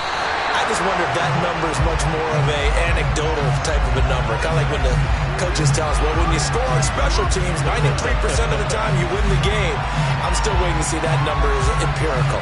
I just wonder if that number is much more of a anecdotal type of a number. Kind of like when the coaches tell us, well, when you score on special teams, 93% of the time you win the game. I'm still waiting to see that number is empirical.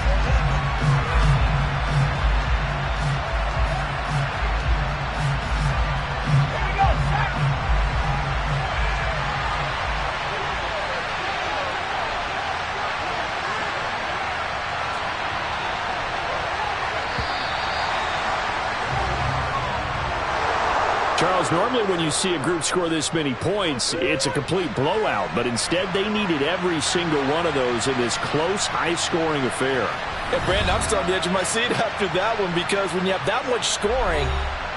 Charles, normally when you see a group score this many points, it's a complete blowout. But instead, they needed every single one of those in this close, high-scoring affair. And Brandon, I'm still on the edge of my seat after that one, because when you have that much scoring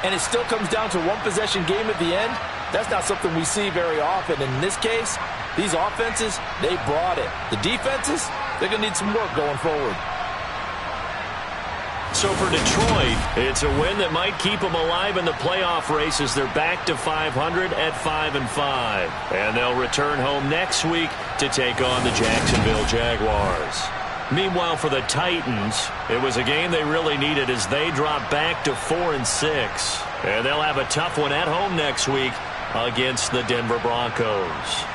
and it still comes down to one possession game at the end, that's not something we see very often. And in this case, these offenses, they brought it. The defenses, they're going to need some work going forward. So for Detroit, it's a win that might keep them alive in the playoff race as they're back to 500 at 5-5. And they'll return home next week to take on the Jacksonville Jaguars. Meanwhile, for the Titans, it was a game they really needed as they drop back to 4-6. And they'll have a tough one at home next week against the Denver Broncos.